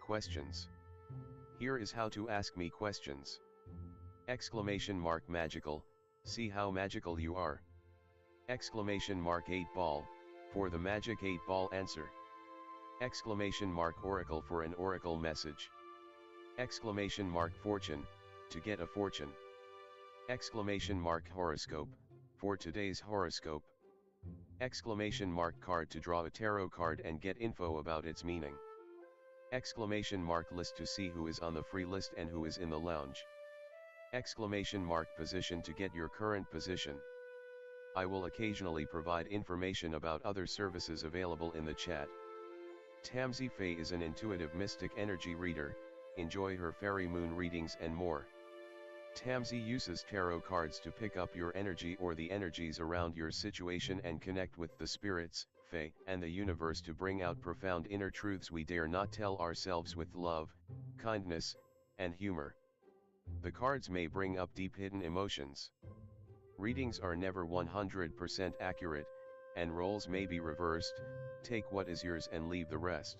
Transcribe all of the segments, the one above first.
questions. Here is how to ask me questions. Magical, see how magical you are. 8-ball, for the magic 8-ball answer. Oracle for an oracle message. Fortune, to get a fortune. Horoscope, for today's horoscope. Card to draw a tarot card and get info about its meaning. List to see who is on the free list and who is in the lounge. Position to get your current position. I will occasionally provide information about other services available in the chat. Tamsy Fae is an intuitive mystic energy reader, enjoy her fairy moon readings and more. Tamsy uses tarot cards to pick up your energy or the energies around your situation and connect with the spirits, fae, and the universe to bring out profound inner truths we dare not tell ourselves with love, kindness, and humor. The cards may bring up deep hidden emotions. Readings are never 100% accurate, and roles may be reversed, take what is yours and leave the rest.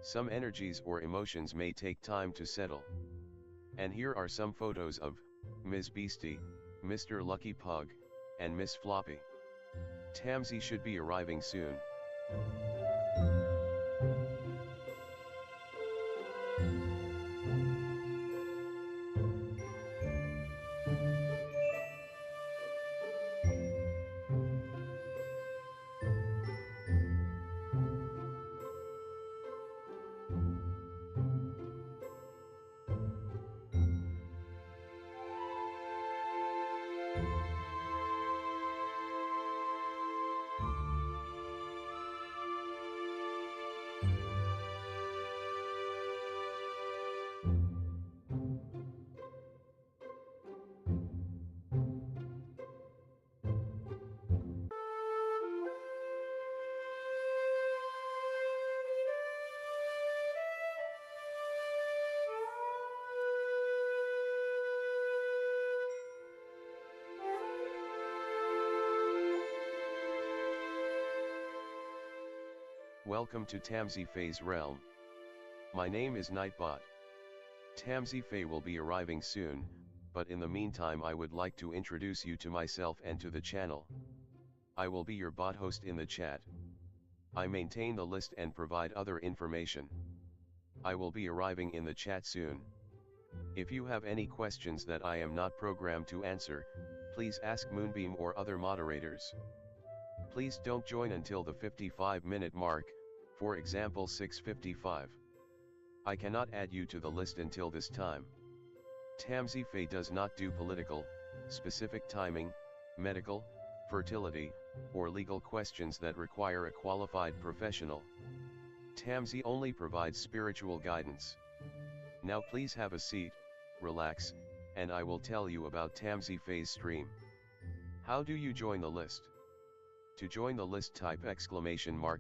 Some energies or emotions may take time to settle. And here are some photos of Ms. Beastie, Mr. Lucky Pug, and Miss Floppy. Tamsy should be arriving soon. Welcome to Tamsy Fae's realm. My name is Nightbot. Tamsy Fae will be arriving soon, but in the meantime I would like to introduce you to myself and to the channel. I will be your bot host in the chat. I maintain the list and provide other information. I will be arriving in the chat soon. If you have any questions that I am not programmed to answer, please ask Moonbeam or other moderators. Please don't join until the 55-minute mark, for example 6:55. I cannot add you to the list until this time. Tamsy Fae does not do political, specific timing, medical, fertility, or legal questions that require a qualified professional. Tamsy only provides spiritual guidance. Now please have a seat, relax, and I will tell you about Tamsy Fae's stream. How do you join the list? To join the list, type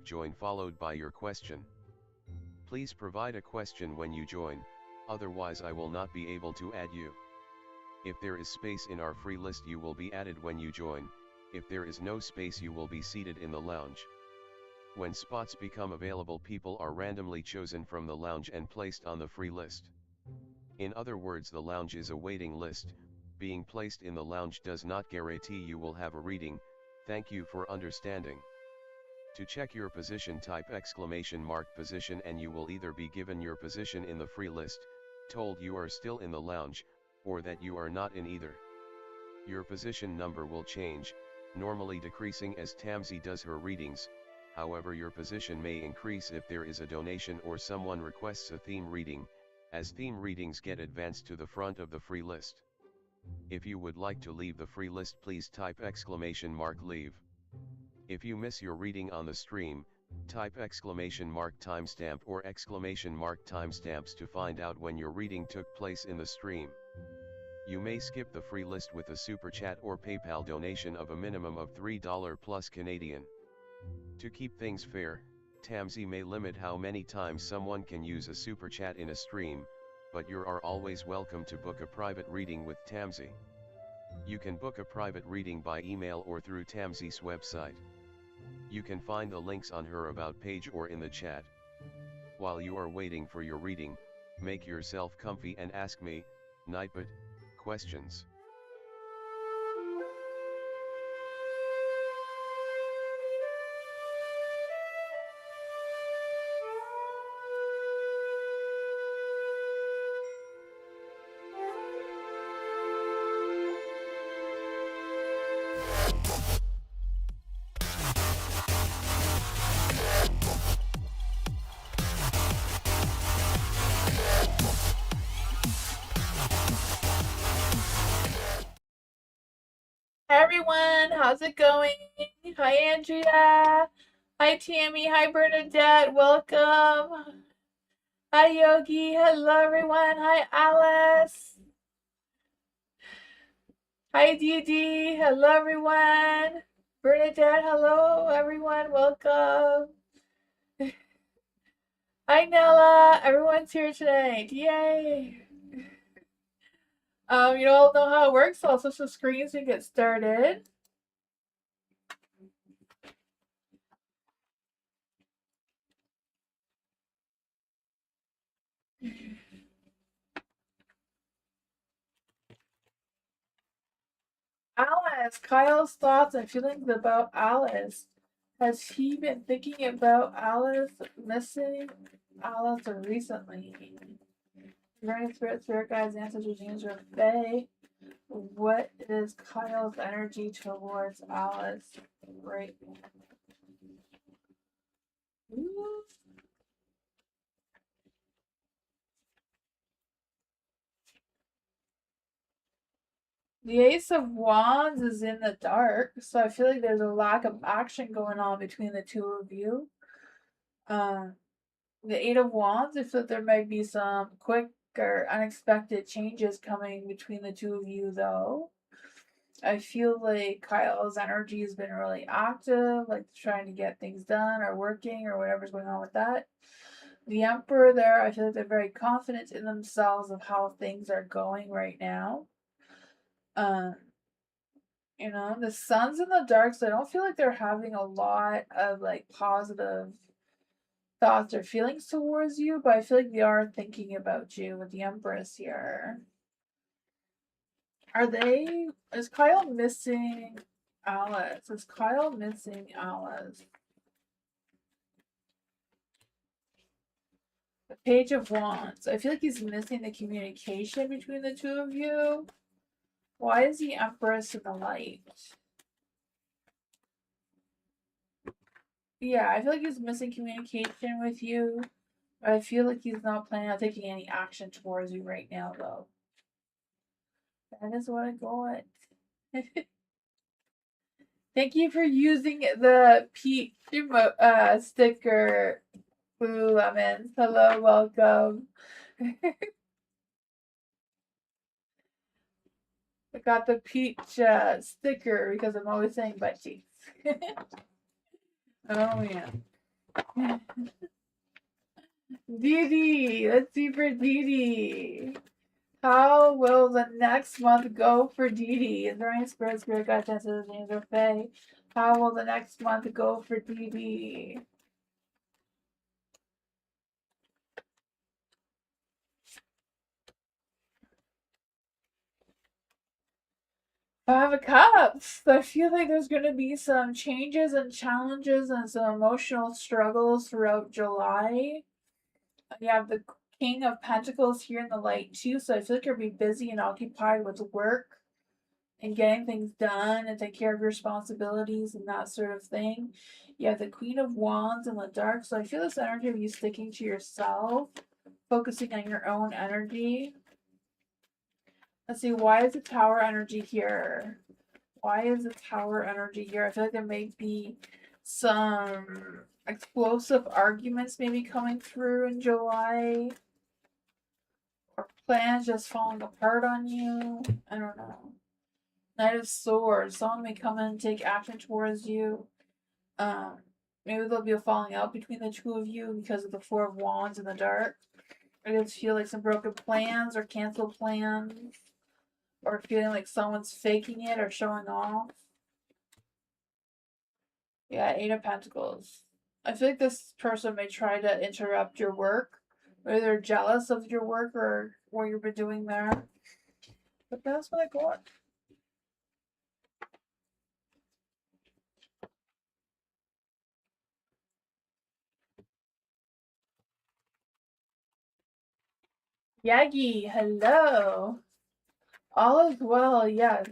!join followed by your question. Please provide a question when you join, otherwise I will not be able to add you. If there is space in our free list you will be added when you join, if there is no space you will be seated in the lounge. When spots become available people are randomly chosen from the lounge and placed on the free list. In other words, the lounge is a waiting list. Being placed in the lounge does not guarantee you will have a reading. Thank you for understanding. To check your position, type !position and you will either be given your position in the free list, told you are still in the lounge, or that you are not in either. Your position number will change, normally decreasing as Tamsy does her readings, however your position may increase if there is a donation or someone requests a theme reading, as theme readings get advanced to the front of the free list. If you would like to leave the free list, please type !leave. If you miss your reading on the stream, type !timestamp or !timestamps to find out when your reading took place in the stream. You may skip the free list with a super chat or PayPal donation of a minimum of $3 plus Canadian. To keep things fair, Tamsy may limit how many times someone can use a super chat in a stream, but you are always welcome to book a private reading with Tamsy. You can book a private reading by email or through Tamsy's website. You can find the links on her about page or in the chat. While you are waiting for your reading, make yourself comfy and ask me, Nightbot, questions. Hi everyone, how's it going? Hi Andrea. Hi Tammy. Hi Bernadette. Welcome. Hi Yogi. Hello everyone. Hi Alice. Hi Dee Dee. Hello everyone. Bernadette. Hello everyone. Welcome. Hi Nella. Everyone's here tonight. Yay. You all know how it works. I'll switch the screens and get started. Alice, Kyle's thoughts and feelings about Alice. Has he been thinking about Alice missing Alice recently? Running spirit guides, ancestors, user Fae. What is Kyle's energy towards Alice right now? Ooh. The Ace of Wands is in the dark, so I feel like there's a lack of action going on between the two of you. The Eight of Wands, I feel like there might be some quick or unexpected changes coming between the two of you, though. I feel like Kyle's energy has been really active, like trying to get things done or working or whatever's going on with that. The Emperor there, I feel like they're very confident in themselves of how things are going right now. Um, the Sun's in the dark, so I don't feel like they're having a lot of like positive thoughts or feelings towards you, but I feel like they are thinking about you with the Empress here. Is Kyle missing Alice? Is Kyle missing Alice? The Page of Wands. I feel like he's missing the communication between the two of you. Why is the Empress in the light? Yeah, I feel like he's missing communication with you. But I feel like he's not planning on taking any action towards you right now, though. That is what I got. Thank you for using the peach sticker, Blue Lemons. Hello, welcome. I got the peach sticker because I'm always saying butt cheeks. Oh, yeah. Dee let's see for Dee. How will the next month go for Dee? Is there any spirit guide chances names or Fae? How will the next month go for Dee? Five of Cups. I feel like there's going to be some changes and challenges and some emotional struggles throughout July. You have the King of Pentacles here in the light too, so I feel like you'll be busy and occupied with work and getting things done and take care of your responsibilities and that sort of thing. You have the Queen of Wands in the dark, so I feel this energy of you sticking to yourself, focusing on your own energy. Let's see, why is the Tower energy here? Why is the Tower energy here? I feel like there may be some explosive arguments maybe coming through in July. Or plans just falling apart on you. I don't know. Knight of Swords. Someone may come in and take action towards you. Maybe there'll be a falling out between the two of you because of the Four of Wands in the dark. I just feel like some broken plans or canceled plans. Or feeling like someone's faking it or showing off. Yeah, Eight of Pentacles. I feel like this person may try to interrupt your work, or they're jealous of your work or what you've been doing there. But that's what I got. Yagi, hello. All is well, yes.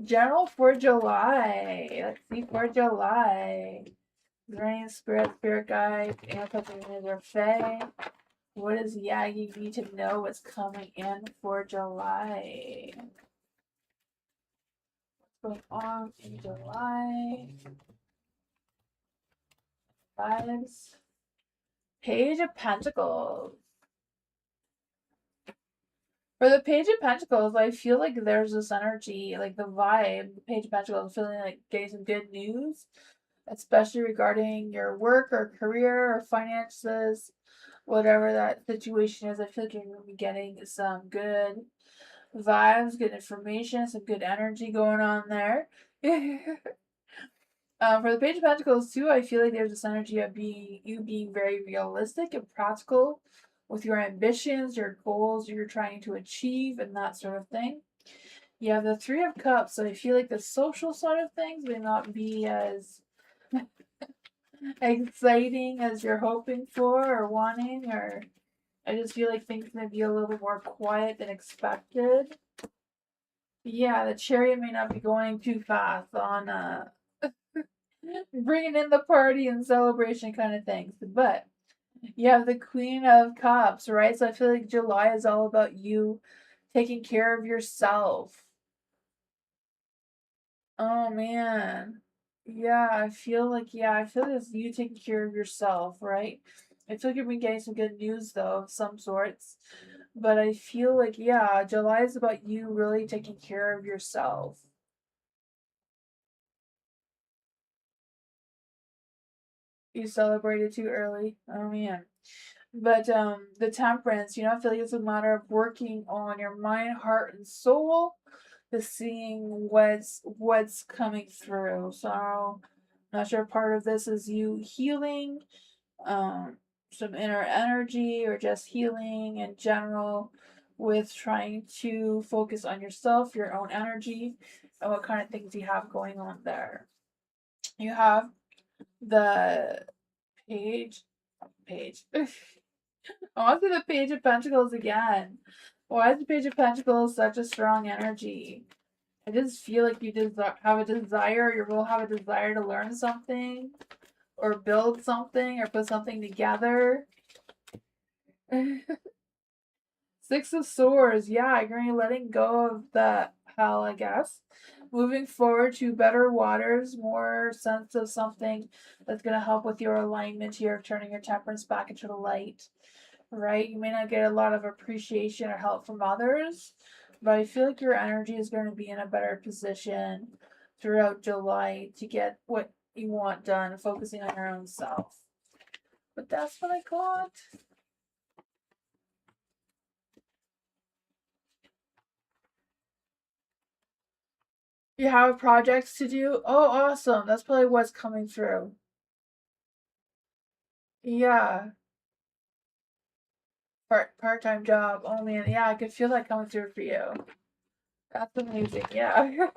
General for July. Let's see for July. Rain, spirit guide, ancestors are Fae. What does Yagi need to know what's coming in for July? What's going on in July? Vibes. Page of Pentacles. For the Page of Pentacles, I feel like there's this energy, like the vibe, the Page of Pentacles, feeling like getting some good news, especially regarding your work or career or finances, whatever that situation is. I feel like you're going to be getting some good vibes, good information, some good energy going on there. For the Page of Pentacles too, I feel like there's this energy of you being very realistic and practical with your ambitions, your goals you're trying to achieve, and that sort of thing. You have the Three of Cups, so I feel like the social side of things may not be as exciting as you're hoping for or wanting, or I just feel like things may be a little more quiet than expected. Yeah, the chariot may not be going too fast on bringing in the party and celebration kind of things. But you have the Queen of Cups, right? So I feel like July is all about you taking care of yourself. Oh man. I feel like it's you taking care of yourself, right? I feel like you've been getting some good news though of some sorts. But I feel like, yeah, July is about you really taking care of yourself. You celebrated too early. Oh man. But the temperance, I feel like it's a matter of working on your mind, heart, and soul to seeing what's coming through. So I'm not sure part of this is you healing, um, some inner energy or just healing in general with trying to focus on yourself, your own energy, and what kind of things you have going on there. You have the page page. On to the Page of Pentacles again. Why is the Page of Pentacles such a strong energy? I just feel like you just have a desire, you will have a desire to learn something, or build something, or put something together. Six of Swords, yeah, you're letting go of the hell, I guess. Moving forward to better waters, more sense of something that's going to help with your alignment here, turning your temperance back into the light. Right? You may not get a lot of appreciation or help from others, but I feel like your energy is going to be in a better position throughout July to get what you want done, focusing on your own self. But that's what I got. You have projects to do? Oh, awesome. That's probably what's coming through. Yeah. Part-time job. Oh man, yeah, I could feel that coming through for you. That's amazing. Yeah.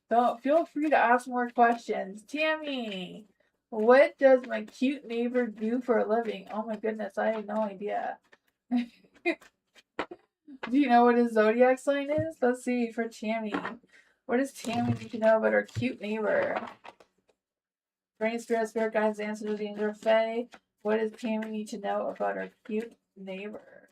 So feel free to ask more questions. Tammy, what does my cute neighbor do for a living? Oh my goodness, I have no idea. Do you know what his zodiac sign is? Let's see for Tammy. What does Tammy need to know about her cute neighbor? Brain spirit guides answer to the angel Fae. What does Tammy need to know about her cute neighbor?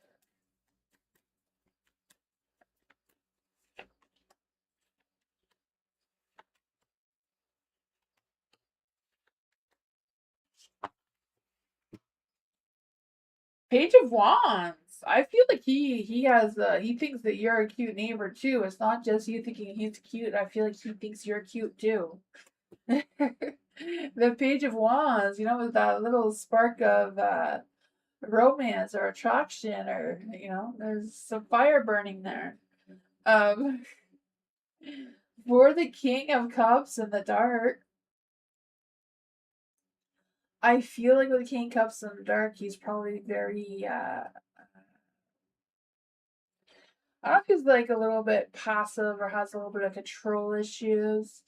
Page of Wands. I feel like he thinks that you're a cute neighbor too. It's not just you thinking he's cute. I feel like he thinks you're cute too. The Page of Wands, with that little spark of romance or attraction, or there's some fire burning there. Um, for the King of Cups in the dark. I feel like with the King of Cups in the dark, he's probably very, I don't know if he's like a little bit passive or has a little bit of control issues.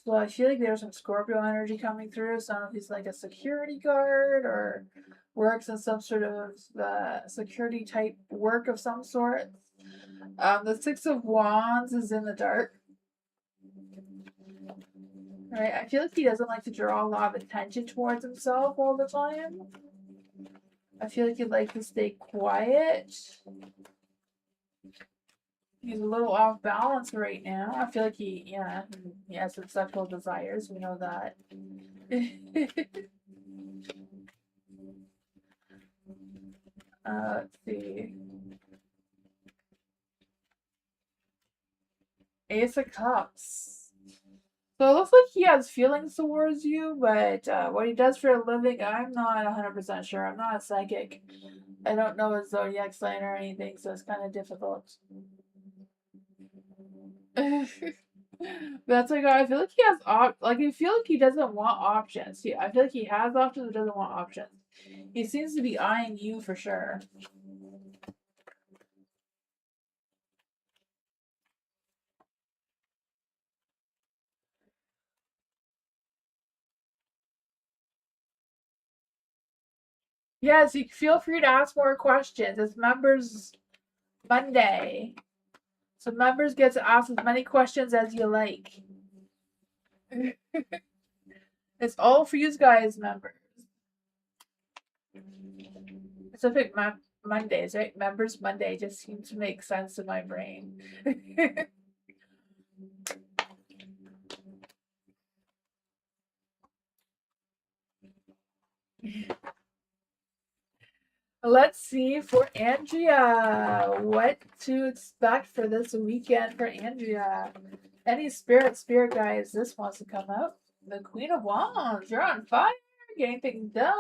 So I feel like there's some Scorpio energy coming through. So I don't know if he's like a security guard or works in some sort of security type work of some sort. The Six of Wands is in the dark. Right? I feel like he doesn't like to draw a lot of attention towards himself all the time. I feel like he'd like to stay quiet. He's a little off balance right now. I feel like he has some sexual desires. We know that. Let's see. Ace of Cups. So it looks like he has feelings towards you, but what he does for a living, I'm not 100% sure. I'm not a psychic. I don't know his zodiac sign or anything, so it's kind of difficult. That's like I feel like he has I feel like he doesn't want options. I feel like he has options but doesn't want options. He seems to be eyeing you for sure. Yes, you feel free to ask more questions. It's members Monday. So members get to ask as many questions as you like. It's all for you guys, members. Specific Mondays, right? Members Monday just seems to make sense in my brain. Let's see for Andrea, what to expect for this weekend for Andrea. Any spirit guys, this wants to come out. The Queen of Wands, you're on fire, getting things done.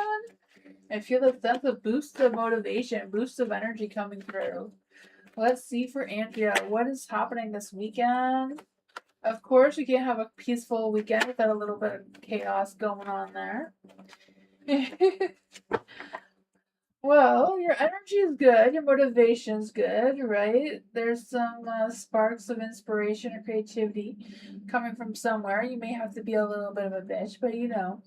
I feel a sense of boost of motivation, boost of energy coming through. Let's see for Andrea, what is happening this weekend? Of course, you can't have a peaceful weekend without a little bit of chaos going on there. Well, your energy is good, your motivation is good, right? There's some sparks of inspiration or creativity coming from somewhere. You may have to be a little bit of a bitch, but you know.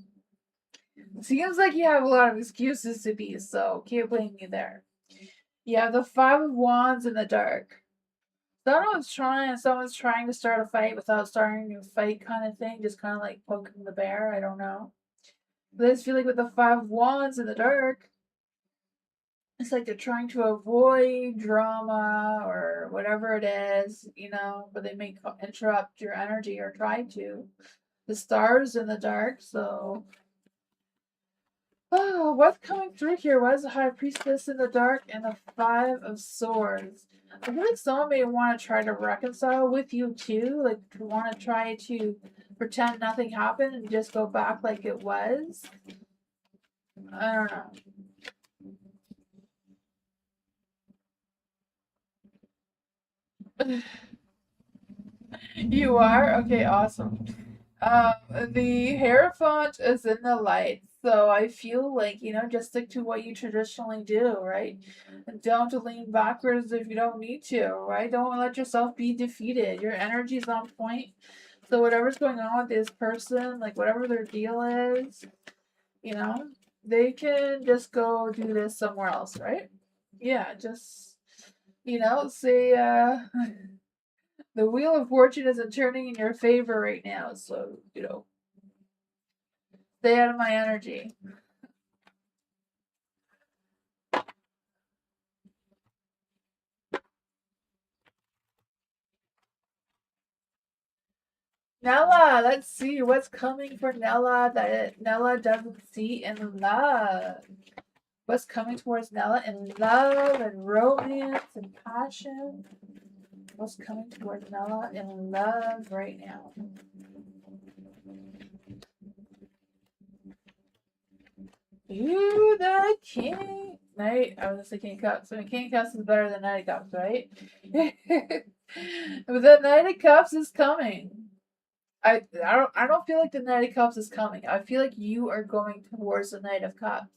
It seems like you have a lot of excuses to be, so can't blame you there. You have the Five of Wands in the dark. Someone's trying to start a fight without starting a fight kind of thing, just kind of like poking the bear, I don't know. But I just feel like with the Five of Wands in the dark, it's like they're trying to avoid drama or whatever it is, but they may interrupt your energy or try to. The stars in the dark, so. Oh, what's coming through here? What is the High Priestess in the dark and the Five of Swords? I feel like someone may want to try to reconcile with you too, like want to try to pretend nothing happened and just go back like it was. I don't know. You are? Okay, awesome. The Hierophant is in the light, so I feel like, just stick to what you traditionally do, right? And don't lean backwards if you don't need to, right? Don't let yourself be defeated. Your energy's on point. So whatever's going on with this person, like whatever their deal is, they can just go do this somewhere else, right? Yeah, just, say, the wheel of fortune isn't turning in your favor right now, so, stay out of my energy. Nella, let's see what's coming for Nella that Nella doesn't see in love. What's coming towards Nella in love and romance and passion? What's coming towards Nella in love right now? Ooh, the King. Knight. I was just thinking Cups. I mean, King of Cups is better than Knight of Cups, right? But the Knight of Cups is coming. I don't feel like the Knight of Cups is coming. I feel like you are going towards the Knight of Cups.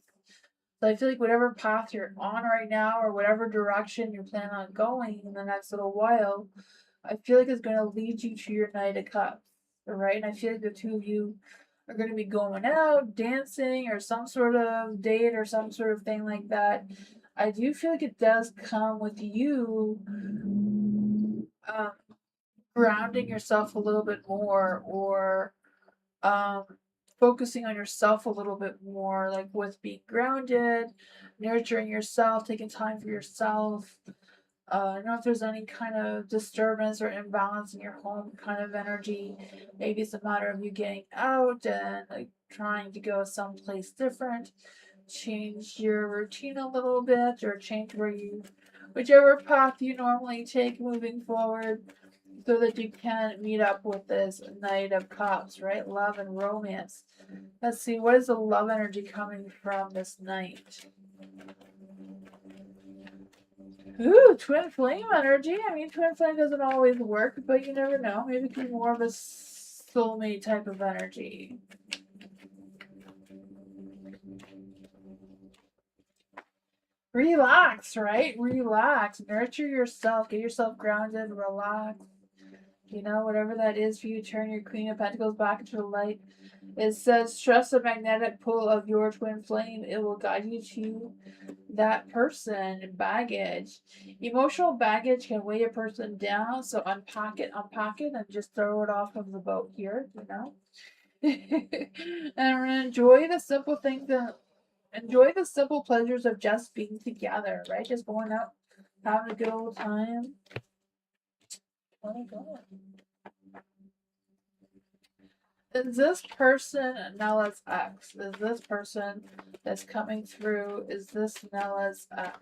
So I feel like whatever path you're on right now, or whatever direction you're planning on going in the next little while, I feel like it's going to lead you to your Knight of Cups. All right, and I feel like the two of you are going to be going out, dancing, or some sort of date, or some sort of thing like that. I do feel like it does come with you um, grounding yourself a little bit more, or um, focusing on yourself a little bit more, like with being grounded, nurturing yourself, taking time for yourself. I don't know if there's any kind of disturbance or imbalance in your home kind of energy. Maybe it's a matter of you getting out and like trying to go someplace different, change your routine a little bit, or change whichever path you normally take moving forward, so that you can meet up with this Knight of Cups, right? Love and romance. Let's see, what is the love energy coming from this night? Ooh, twin flame energy. I mean, twin flame doesn't always work, but you never know. Maybe it could be more of a soulmate type of energy. Relax, right? Relax. Nurture yourself. Get yourself grounded. Relax. You know, whatever that is for you, turn your Queen of Pentacles back into the light. It says, trust the magnetic pull of your twin flame. It will guide you to that person. Baggage. Emotional baggage can weigh a person down, so unpack it, and just throw it off of the boat here, you know? And enjoy the simple things that enjoy the simple pleasures of just being together, right? Just going out, having a good old time. Oh my god. Is this person Nella's ex? Is this person that's coming through? Is this Nella's ex?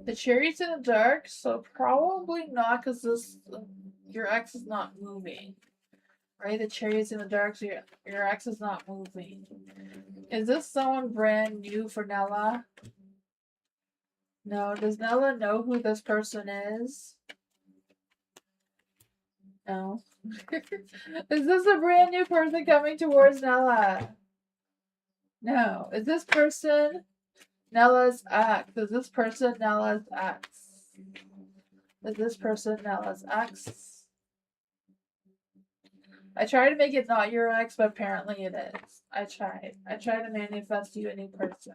The Chariot's in the dark, so probably not, because your ex is not moving. Right? The Chariot's in the dark, so your ex is not moving. Is this someone brand new for Nella? No. Does Nella know who this person is? No. Is this a brand new person coming towards Nella? No. Is this person Nella's ex? Is this person Nella's ex? Is this person Nella's ex? I tried to make it not your ex, but apparently it is. I tried. I tried to manifest you a new person.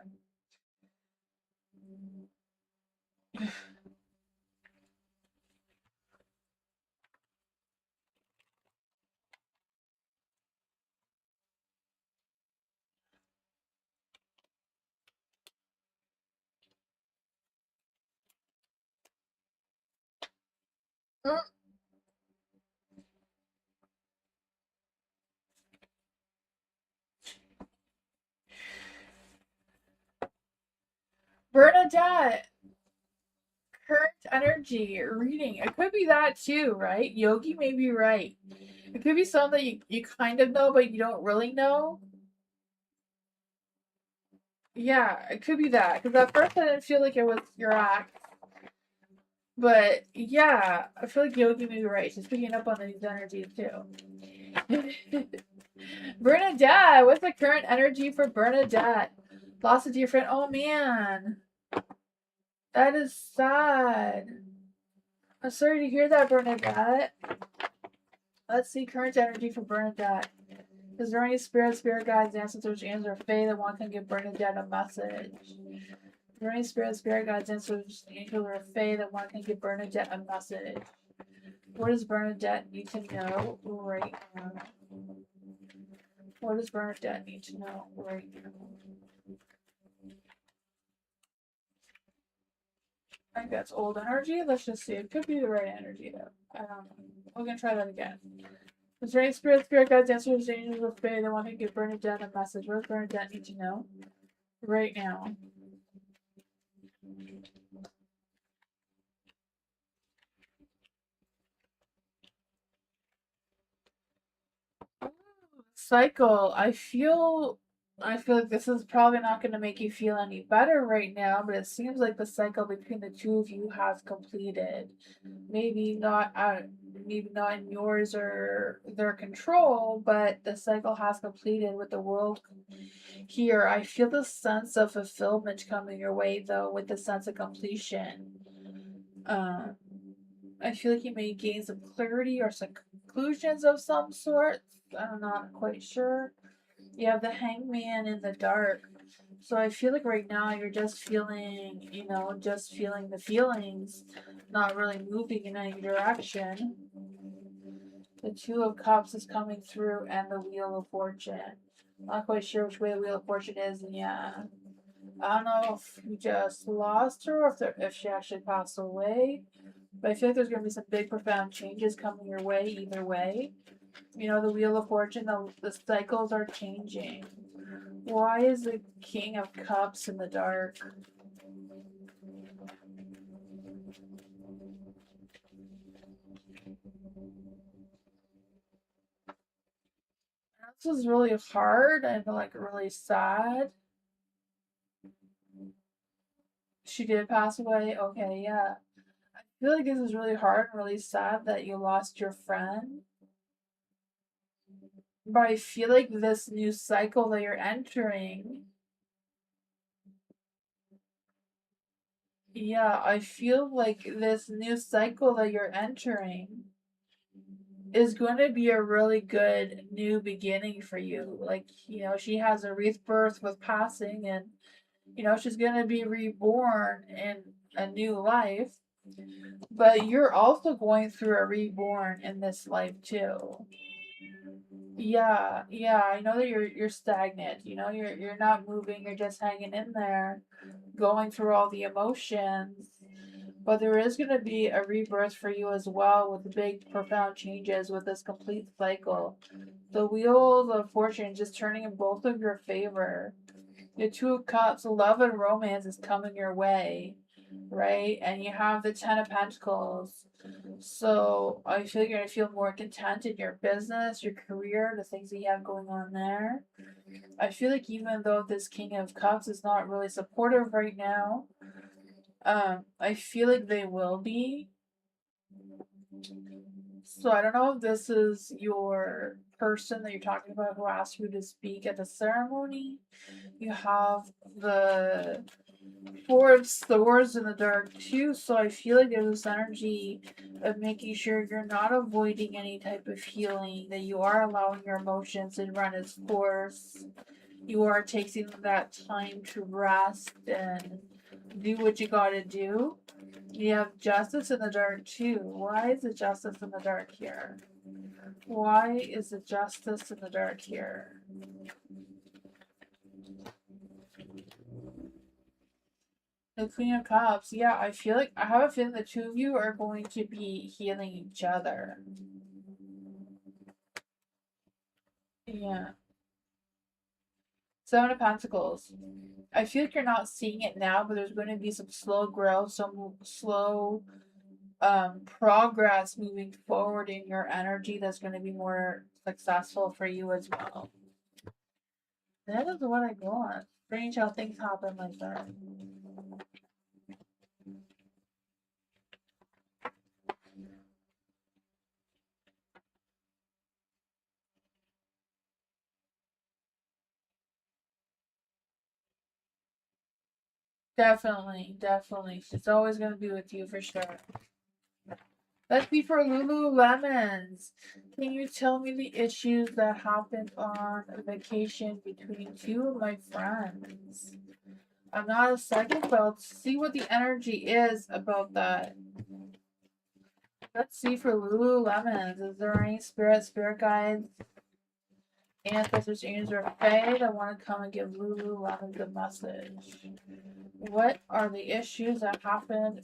Bernadette, current energy reading. It could be that too, right? Yogi may be right. It could be something that you kind of know, but you don't really know. Yeah, it could be that. Because at first I didn't feel like it was your act. But yeah, I feel like Yogi may be right. She's picking up on these energies too. Bernadette, what's the current energy for Bernadette? Lost a dear friend. Oh man, that is sad. I'm sorry to hear that, Bernadette. Let's see current energy for Bernadette. Is there any spirit guides, ancestors, angels, or fae that want to give Bernadette a message? Is there any spirit guides, ancestors, angels, or fae that want to give Bernadette a message? What does Bernadette need to know right now? What does Bernadette need to know right now? I think that's old energy. Let's just see. It could be the right energy though. I don't know. We're gonna try that again. Is there any spirit guides, ancestors, angels, or fae that want to give Bernadette a message? What does Bernadette need to know right now? Cycle. I feel like this is probably not going to make you feel any better right now, but it seems like the cycle between the two of you has completed. Maybe not maybe not in yours or their control, but the cycle has completed with the world here. I feel the sense of fulfillment coming your way, though, with the sense of completion. Um, I feel like you may gain some clarity or some conclusions of some sort. I'm not quite sure. You have the hangman in the dark. So I feel like right now you're just feeling, just feeling the feelings, not really moving in any direction. The Two of Cups is coming through and the Wheel of Fortune. Not quite sure which way the Wheel of Fortune is, and yeah. I don't know if you just lost her or if she actually passed away. But I feel like there's going to be some big, profound changes coming your way either way. The Wheel of Fortune, the cycles are changing. Why is the King of Cups in the dark? This is really hard and like really sad. She did pass away. Okay, yeah. I feel like this is really hard and really sad that you lost your friend. But I feel like this new cycle that you're entering, yeah, I feel like this new cycle that you're entering is going to be a really good new beginning for you. Like, she has a rebirth with passing, and, she's going to be reborn in a new life. But you're also going through a reborn in this life too. Yeah, yeah, I know that you're stagnant. You're not moving, you're just hanging in there, going through all the emotions. But there is going to be a rebirth for you as well with big, profound changes with this complete cycle. The wheels of fortune just turning in both of your favor. The Two of Cups, love and romance is coming your way, right? And you have the Ten of Pentacles. So I feel like you're going to feel more content in your business, your career, the things that you have going on there. I feel like even though this King of Cups is not really supportive right now, I feel like they will be. So I don't know if this is your person that you're talking about who asked you to speak at the ceremony. You have the Four of Swords in the dark too, so I feel like there's this energy of making sure you're not avoiding any type of healing, that you are allowing your emotions to run its course. You are taking that time to rest and do what you gotta do. You have Justice in the dark too. Why is the Justice in the dark here? Why is the Justice in the dark here? The Queen of Cups. Yeah, I have a feeling the two of you are going to be healing each other. Yeah. Seven of Pentacles. I feel like you're not seeing it now, but there's going to be some slow growth, some slow progress moving forward in your energy that's going to be more successful for you as well. That is what I want. Strange how things happen like that. Definitely, definitely. It's always going to be with you for sure. Let's be for Lululemons. Can you tell me the issues that happened on a vacation between two of my friends? I'm not a psychic, but I'll see what the energy is about that. Let's see for Lululemons. Is there any spirit guides, ancestors, angels, or fae that want to come and give Lululemons a message? What are the issues that happened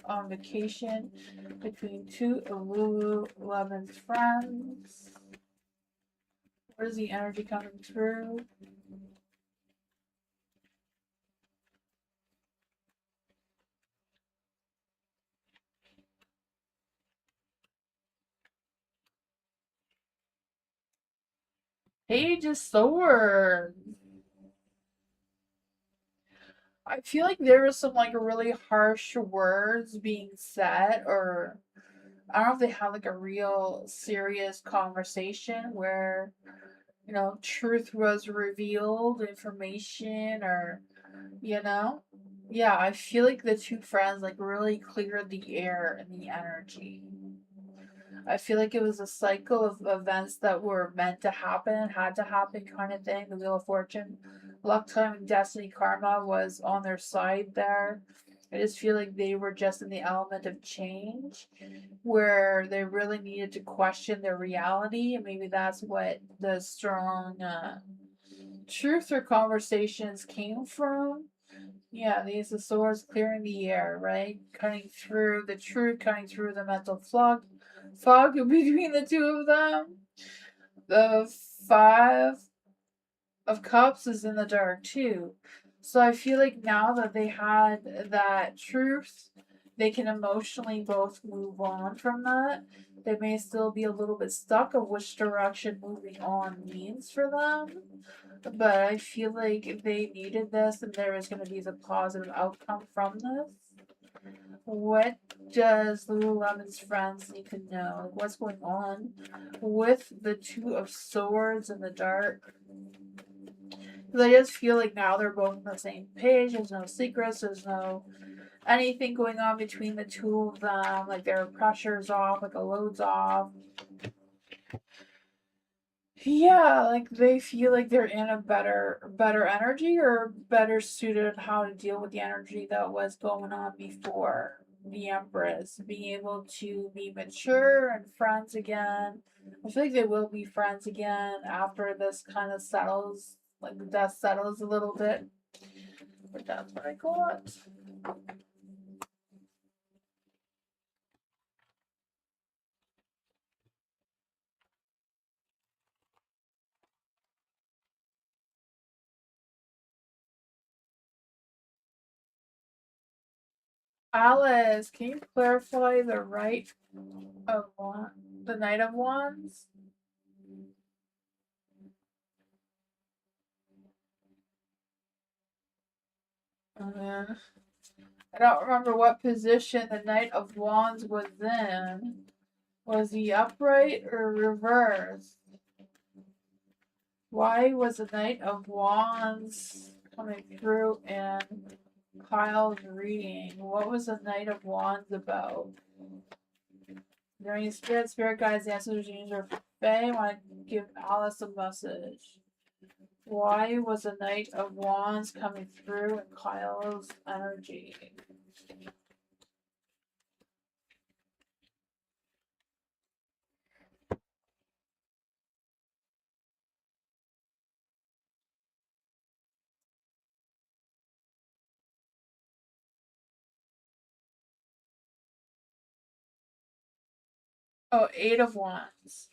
on vacation between two of Lululemon's friends? What is the energy coming through? Page of Swords. I feel like there was some like really harsh words being said, or I don't know if they had like a real serious conversation where, you know, truth was revealed, information, or, you know? Yeah, I feel like the two friends like really cleared the air and the energy. I feel like it was a cycle of events that were meant to happen, had to happen kind of thing. The Wheel of Fortune, luck, time, and destiny, karma was on their side there. I just feel like they were just in the element of change where they really needed to question their reality. And maybe that's what the strong truth or conversations came from. Yeah, these are swords clearing the air, right? Cutting through the truth, cutting through the mental fog between the two of them. The Five of Cups is in the dark too. So I feel like now that they had that truth, they can emotionally both move on from that. They may still be a little bit stuck of which direction moving on means for them. But I feel like they needed this and there was going to be the positive outcome from this. What does Lululemon's friends need to know? Like, what's going on with the Two of Swords in the dark? Because I just feel like now they're both on the same page. There's no secrets. There's no anything going on between the two of them. Like their pressure's off. Like a load's off. Yeah, like they feel like they're in a better energy or better suited how to deal with the energy that was going on before the Empress, being able to be mature and friends again. I feel like they will be friends again after this kind of settles, like the dust settles a little bit. But that's what I got. Alice, can you clarify the right of the Knight of Wands? Uh, I don't remember what position the Knight of Wands was in. Was he upright or reversed? Why was the Knight of Wands coming through in Kyle's reading? What was the Knight of Wands about? Is there any spirit guides, answers, or Fae? I want to give Alice a message. Why was the Knight of Wands coming through in Kyle's energy? Oh, Eight of Wands.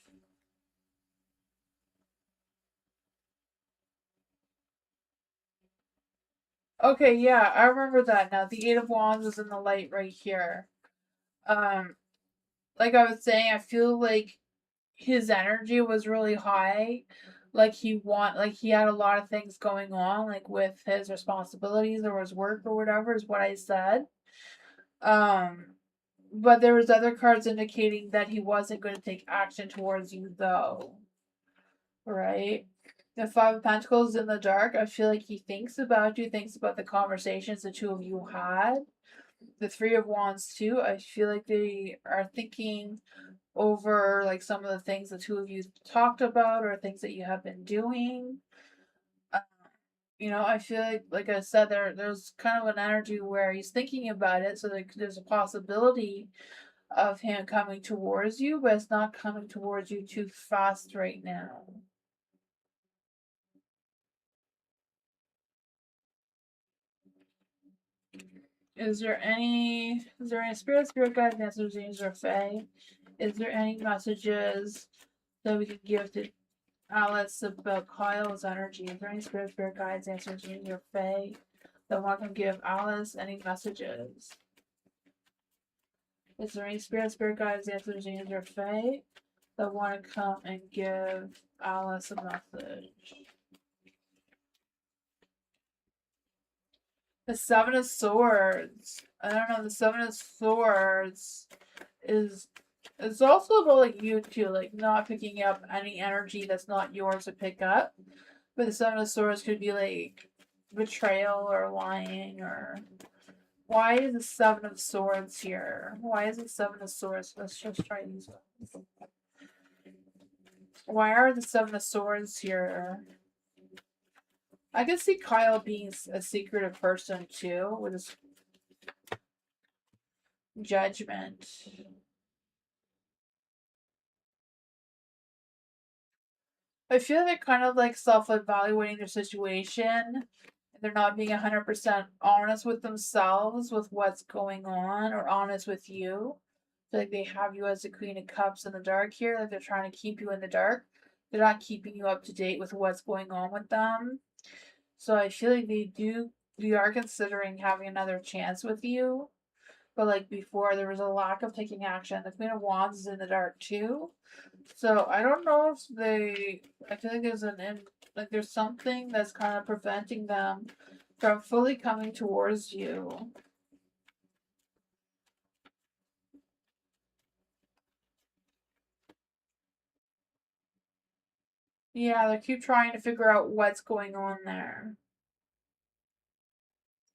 Okay, yeah, I remember that now. The Eight of Wands was in the light right here. Um, like I was saying, I feel like his energy was really high. Like he had a lot of things going on, like with his responsibilities or his work or whatever is what I said. Um, but there was other cards indicating that he wasn't going to take action towards you though. Right? The Five of Pentacles in the dark, I feel like he thinks about you, thinks about the conversations the two of you had. The Three of Wands too, I feel like they are thinking over like some of the things the two of you talked about or things that you have been doing. Uh, you know, I feel like I said, there's kind of an energy where he's thinking about it, so like there's a possibility of him coming towards you, but it's not coming towards you too fast right now. Is there any spirit guides, answers, angels, or fae? Is there any messages that we could give to Alice about Kyle's energy? Is there any spirit guides, answers, angels, or fae that want to give Alice any messages? Is there any spirit guides, answers, angels, or fae that want to come and give Alice a message? The Seven of Swords. I don't know. The Seven of Swords is It's also about like you too, like not picking up any energy that's not yours to pick up. But the Seven of Swords could be like betrayal or lying or why is the Seven of Swords here? Why is the Seven of Swords? Let's just try these ones. Why are the Seven of Swords here? I can see Kyle being a secretive person too, with his judgment. I feel they're kind of like self-evaluating their situation. They're not being 100% honest with themselves with what's going on or honest with you. I feel like they have you as the Queen of Cups in the dark here. Like they're trying to keep you in the dark. They're not keeping you up to date with what's going on with them. So I feel like they are considering having another chance with you. But like before, there was a lack of taking action. The Queen of Wands is in the dark too. So I don't know if they. I feel like there's something that's kind of preventing them from fully coming towards you. Yeah, they keep trying to figure out what's going on there.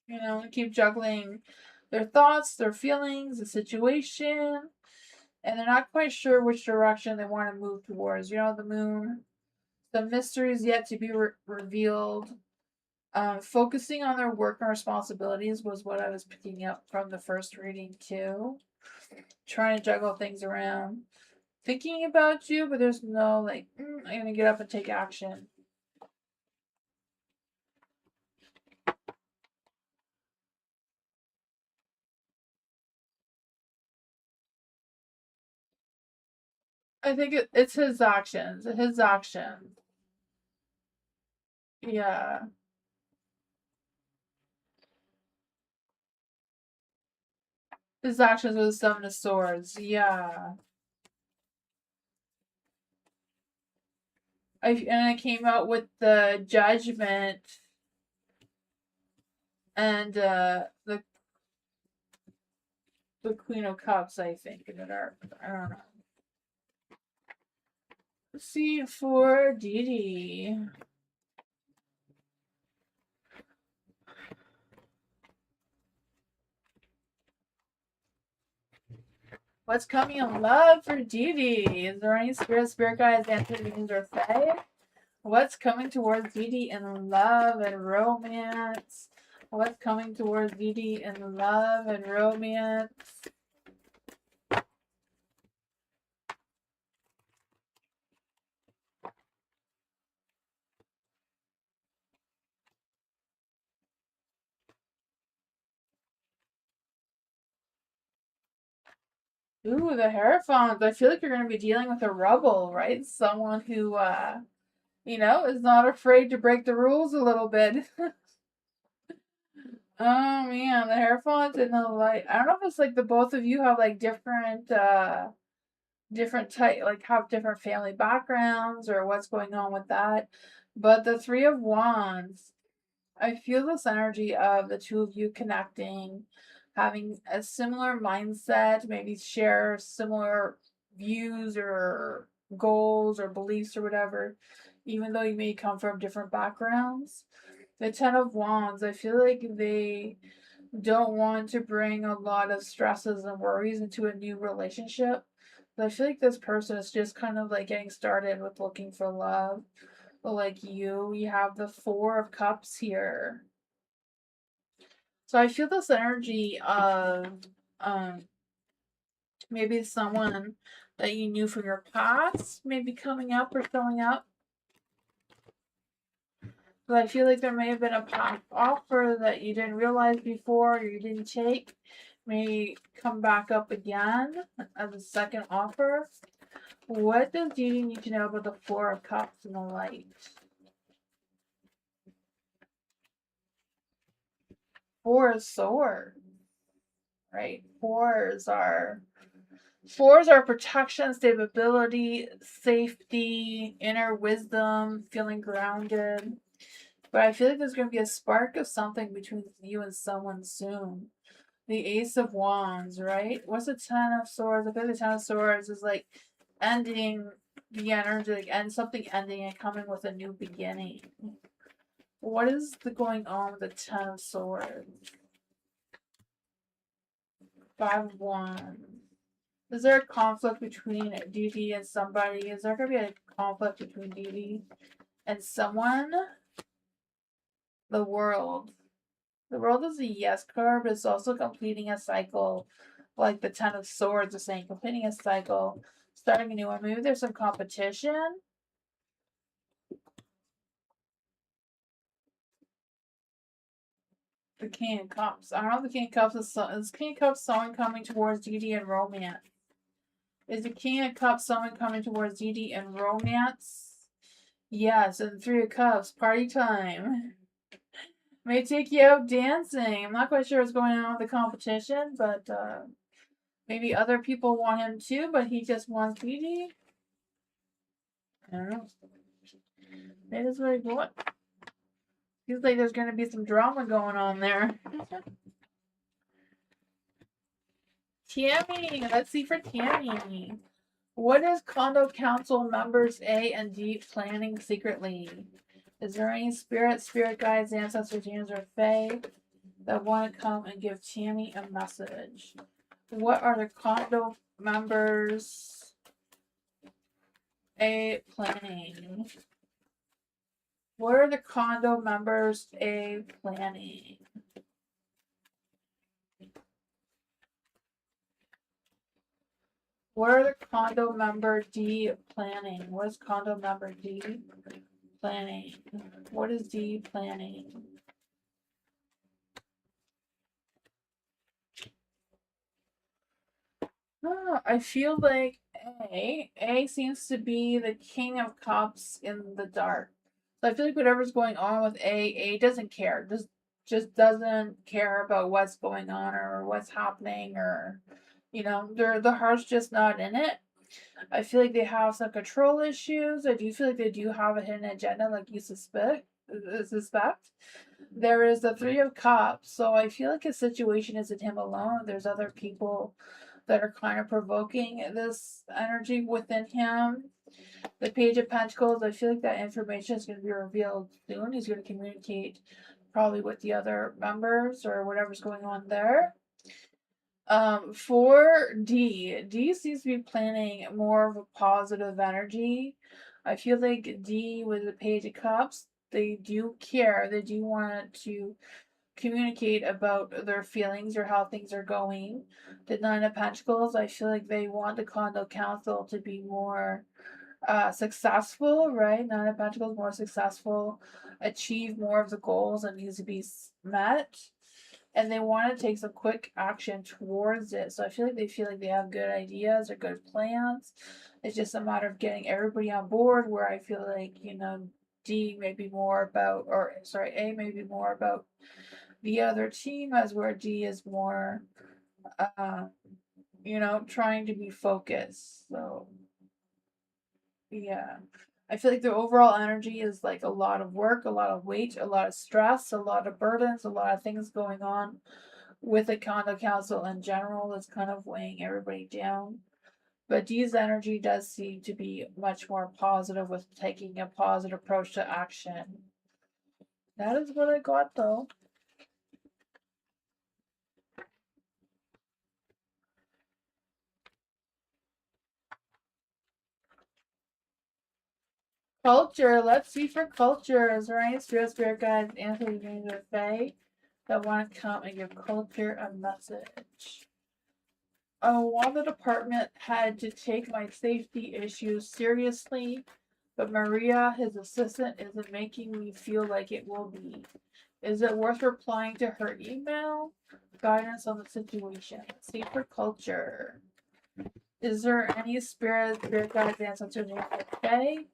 They keep juggling their thoughts, their feelings, the situation, and they're not quite sure which direction they want to move towards. The moon, the mysteries yet to be revealed. Focusing on their work and responsibilities was what I was picking up from the first reading too. Trying to juggle things around. Thinking about you, but there's no like, I'm gonna get up and take action. I think it's his actions. His actions. Yeah. His actions with the Seven of Swords. Yeah. I came out with the Judgment and the Queen of Cups, I think, in the dark. I don't know. Let's see for Dee Dee. What's coming in love for Dee Dee? Is there any spirit guides, entities, or fae? What's coming towards Dee Dee in love and romance? What's coming towards Dee Dee in love and romance? Ooh, the Hierophant. I feel like you're going to be dealing with a rebel, right? Someone who, is not afraid to break the rules a little bit. Oh man, the Hierophant and the light. I don't know if it's like the both of you have like different type, like have different family backgrounds or what's going on with that. But the Three of Wands, I feel this energy of the two of you connecting, having a similar mindset, maybe share similar views or goals or beliefs or whatever, even though you may come from different backgrounds. The Ten of Wands, I feel like they don't want to bring a lot of stresses and worries into a new relationship. But I feel like this person is just kind of like getting started with looking for love. But like you have the Four of Cups here. So I feel this energy of um maybe someone that you knew from your past maybe coming up or showing up. But I feel like there may have been a past offer that you didn't realize before or you didn't take. May come back up again as a second offer. What does Judy need to know about the Four of Cups and the light? Four of Swords, right? Fours are protection, stability, safety, inner wisdom, feeling grounded. But I feel like there's going to be a spark of something between you and someone soon. the Ace of Wands, right? What's the Ten of Swords? I think the Ten of Swords is like ending the energy, like and something ending and coming with a new beginning. What is going on with the Ten of Swords? Five of Wands. Is there a conflict between Dee Dee and somebody? Is there going to be a conflict between Dee Dee and someone? The World. The World is a yes card, but it's also completing a cycle. Like the Ten of Swords is saying, completing a cycle, starting a new one. Maybe there's some competition. The King of Cups. I don't know if the King of Cups is King of Cups someone coming towards Dee Dee and romance. Is the King of Cups someone coming towards Dee Dee and romance? Yes, and Three of Cups, party time. May take you out dancing. I'm not quite sure what's going on with the competition, but maybe other people want him too, but he just wants Dee Dee. I don't know. Maybe that's what he wants. Feels like there's going to be some drama going on there. Tammy, let's see for Tammy. What is condo council members A and D planning secretly? Is there any spirit guides, ancestors, demons, or fae that want to come and give Tammy a message? What are the condo members A planning? What are the condo members A planning? What are the condo member D planning? What is condo member D planning? What is D planning? Oh, I feel like A seems to be the King of Cups in the dark. So I feel like whatever's going on with A doesn't care. Just doesn't care about what's going on or what's happening or their heart's just not in it. I feel like they have some control issues. I do feel like they do have a hidden agenda, like you suspect. There is the Three of Cups, so I feel like his situation isn't him alone. There's other people that are kind of provoking this energy within him. The Page of Pentacles, I feel like that information is going to be revealed soon. He's going to communicate probably with the other members or whatever's going on there. For D seems to be planning more of a positive energy. I feel like D with the Page of Cups, they do care. They do want to communicate about their feelings or how things are going. The Nine of Pentacles, I feel like they want the condo council to be more successful, right? Nine of Pentacles, more successful, achieve more of the goals that needs to be met. And they want to take some quick action towards it. So I feel like they have good ideas or good plans. It's just a matter of getting everybody on board where I feel like, D may be more about, or sorry, A may be more about the other team, as where D is more, trying to be focused. So, yeah. I feel like the overall energy is like a lot of work, a lot of weight, a lot of stress, a lot of burdens, a lot of things going on with the condo council in general that's kind of weighing everybody down. But D's energy does seem to be much more positive with taking a positive approach to action. That is what I got though. Culture. Let's see for culture. Is there any spirit guides, Anthony James or Faye that want to come and give culture a message? While the department had to take my safety issues seriously, but Maria, his assistant, isn't making me feel like it will be. Is it worth replying to her email? Guidance on the situation. See for culture. Is there any spirit guides, ancestors, or Faye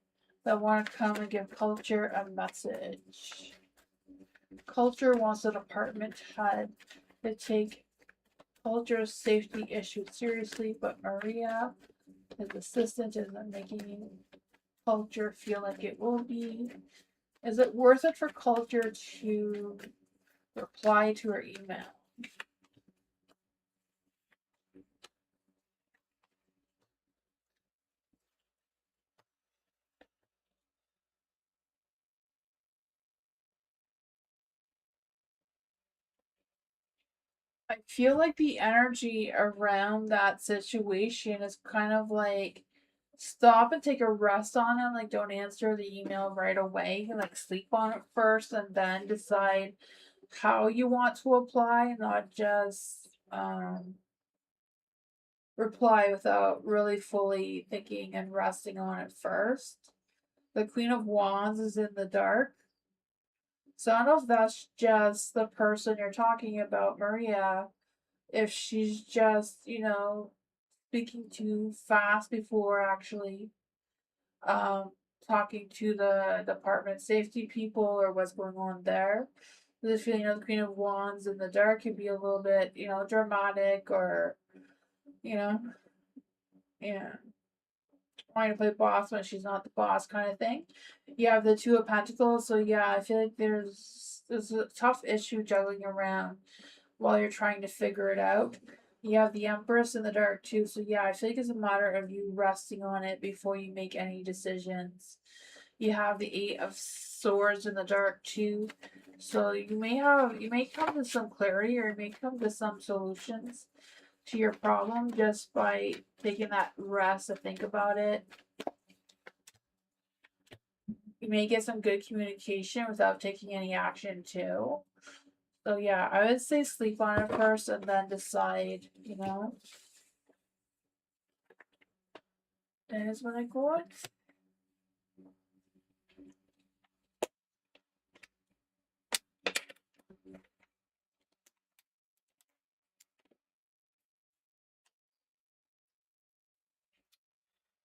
that want to come and give culture a message? Culture wants the department head to take culture's safety issues seriously, but Maria, his assistant, isn't making culture feel like it will be. Is it worth it for culture to reply to her email? I feel like the energy around that situation is kind of like stop and take a rest on it. Like, don't answer the email right away. Like, sleep on it first and then decide how you want to apply, not just reply without really fully thinking and resting on it first. The Queen of Wands is in the dark. So I don't know if that's just the person you're talking about, Maria, if she's just, speaking too fast before actually um talking to the department safety people or what's going on there. The feeling of the Queen of Wands in the dark could be a little bit, dramatic or, you know, yeah, wanting to play boss when she's not the boss kind of thing. You have the Two of Pentacles, so yeah, I feel like there's a tough issue juggling around while you're trying to figure it out. You have the Empress in the dark too, so yeah, I feel like it's a matter of you resting on it before you make any decisions. You have the Eight of Swords in the dark too, so you may come to some clarity or you may come to some solutions to your problem just by taking that rest to think about it. You may get some good communication without taking any action too. So yeah, I would say sleep on it first and then decide, That is what I got.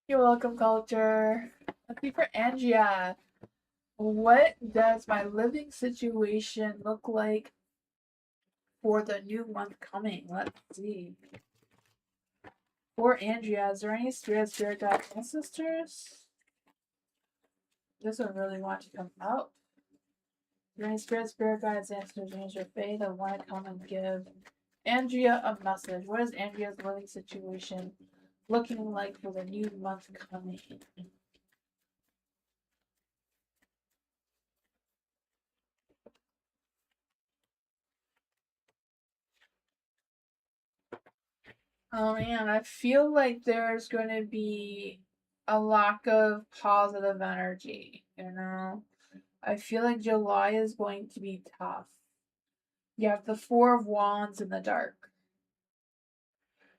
You're welcome, culture. Let's see for Angia. What does my living situation look like for the new month coming? Let's see. For Andrea, is there any spirit guides, ancestors? This one really want to come out. Is there any spirit guides, ancestors, Angel Fae that want to come and give Andrea a message? What is Andrea's living situation looking like for the new month coming? Oh man, I feel like there's going to be a lack of positive energy, I feel like July is going to be tough. You have the Four of Wands in the dark.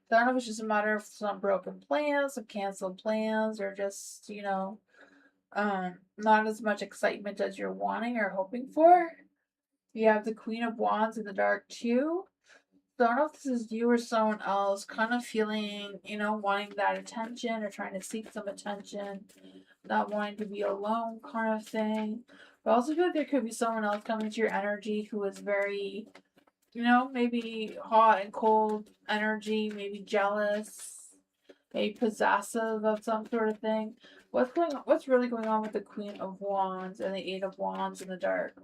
So I don't know if it's just a matter of some broken plans, some canceled plans, or just, not as much excitement as you're wanting or hoping for. You have the Queen of Wands in the dark too. So I don't know if this is you or someone else kind of feeling, wanting that attention or trying to seek some attention, not wanting to be alone kind of thing. But I also feel like there could be someone else coming to your energy who is very, maybe hot and cold energy, maybe jealous, maybe possessive of some sort of thing. What's really going on with the Queen of Wands and the Eight of Wands in the dark?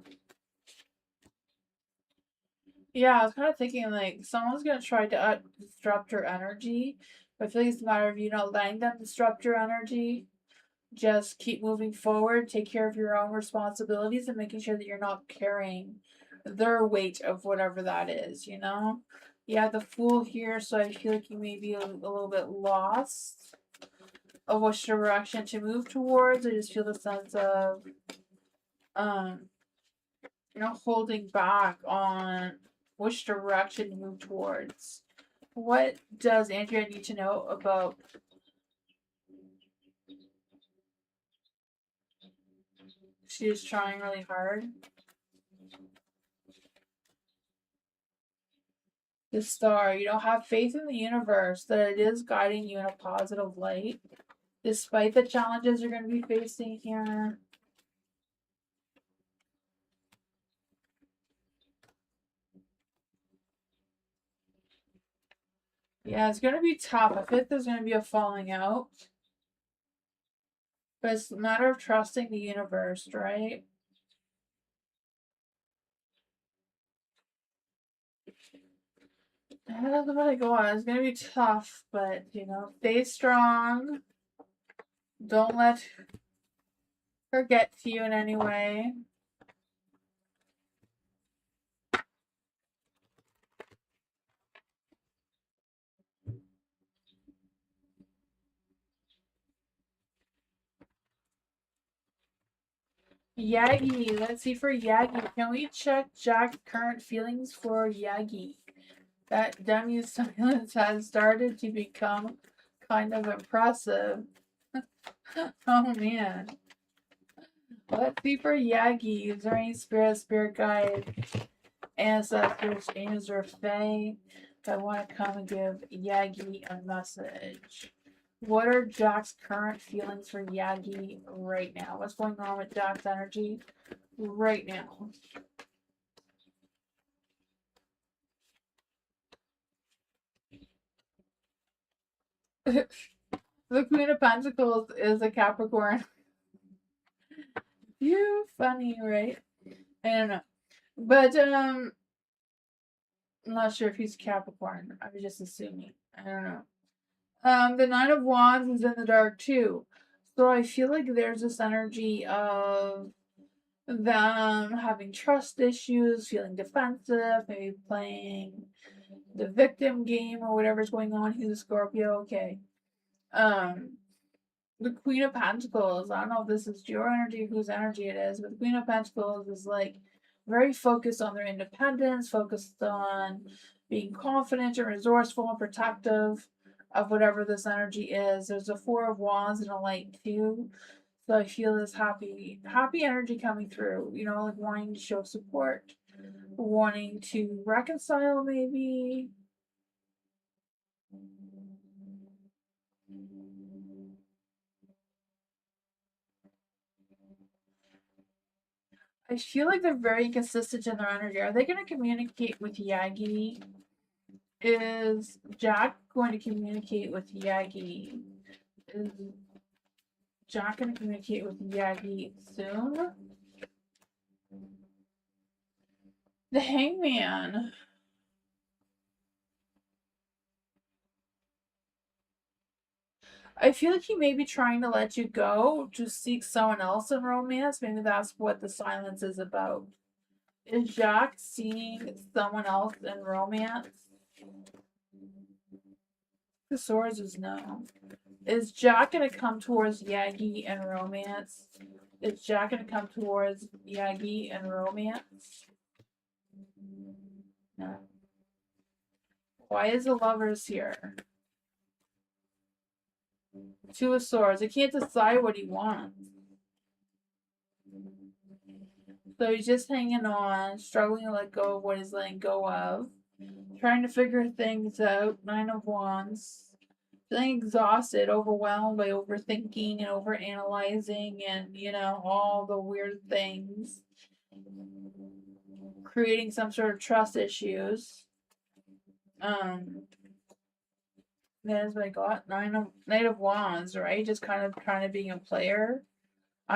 Yeah, I was kind of thinking like someone's gonna try to disrupt your energy, but I feel like it's a matter of you not letting them disrupt your energy. Just keep moving forward, take care of your own responsibilities, and making sure that you're not carrying their weight of whatever that is. Yeah, the Fool here, so I feel like you may be a little bit lost of which direction to move towards. I just feel the sense of um holding back on which direction to move towards. What does Andrea need to know about? She's trying really hard. The Star, have faith in the universe that it is guiding you in a positive light, despite the challenges you're going to be facing here. Yeah, it's going to be tough. I think there's going to be a falling out. But it's a matter of trusting the universe, right? I don't know how to go on. It's going to be tough, but, stay strong. Don't let her get to you in any way. Yagi, let's see for Yagi. Can we check Jack's current feelings for Yagi? That dummy silence has started to become kind of impressive. Oh man. Let's see for Yagi. Is there any spirit guide, ancestors, angels, or fae that want to come and give Yagi a message? What are Jack's current feelings for Yagi right now? What's going on with Jack's energy right now? The Queen of Pentacles is a Capricorn. You funny, right? I don't know. But I'm not sure if he's Capricorn. I was just assuming. I don't know. The Nine of Wands is in the dark too. So I feel like there's this energy of them having trust issues, feeling defensive, maybe playing the victim game or whatever's going on. He's a Scorpio, okay. The Queen of Pentacles, I don't know if this is your energy, whose energy it is, but the Queen of Pentacles is like very focused on their independence, focused on being confident and resourceful and protective of whatever this energy is. There's a Four of Wands and a Light too. So I feel this happy energy coming through, you know, like wanting to show support, wanting to reconcile maybe. I feel like they're very consistent in their energy. Are they going to communicate with Yagi? Is Jack going to communicate with Yagi? Is Jack going to communicate with Yagi soon? The Hangman. I feel like he may be trying to let you go to seek someone else in romance. Maybe that's what the silence is about. Is Jack seeing someone else in romance? The swords is no. Is Jack gonna come towards Yagi and romance? Is Jack gonna come towards Yagi and romance? No. Why is the lovers here? Two of Swords. He can't decide what he wants. So he's just hanging on, struggling to let go of what he's letting go of, trying to figure things out. Nine of Wands. Feeling exhausted, overwhelmed by overthinking and overanalyzing and, you know, all the weird things. Creating some sort of trust issues. That's what I got. Knight of Wands, right? Just kind of trying to be a player.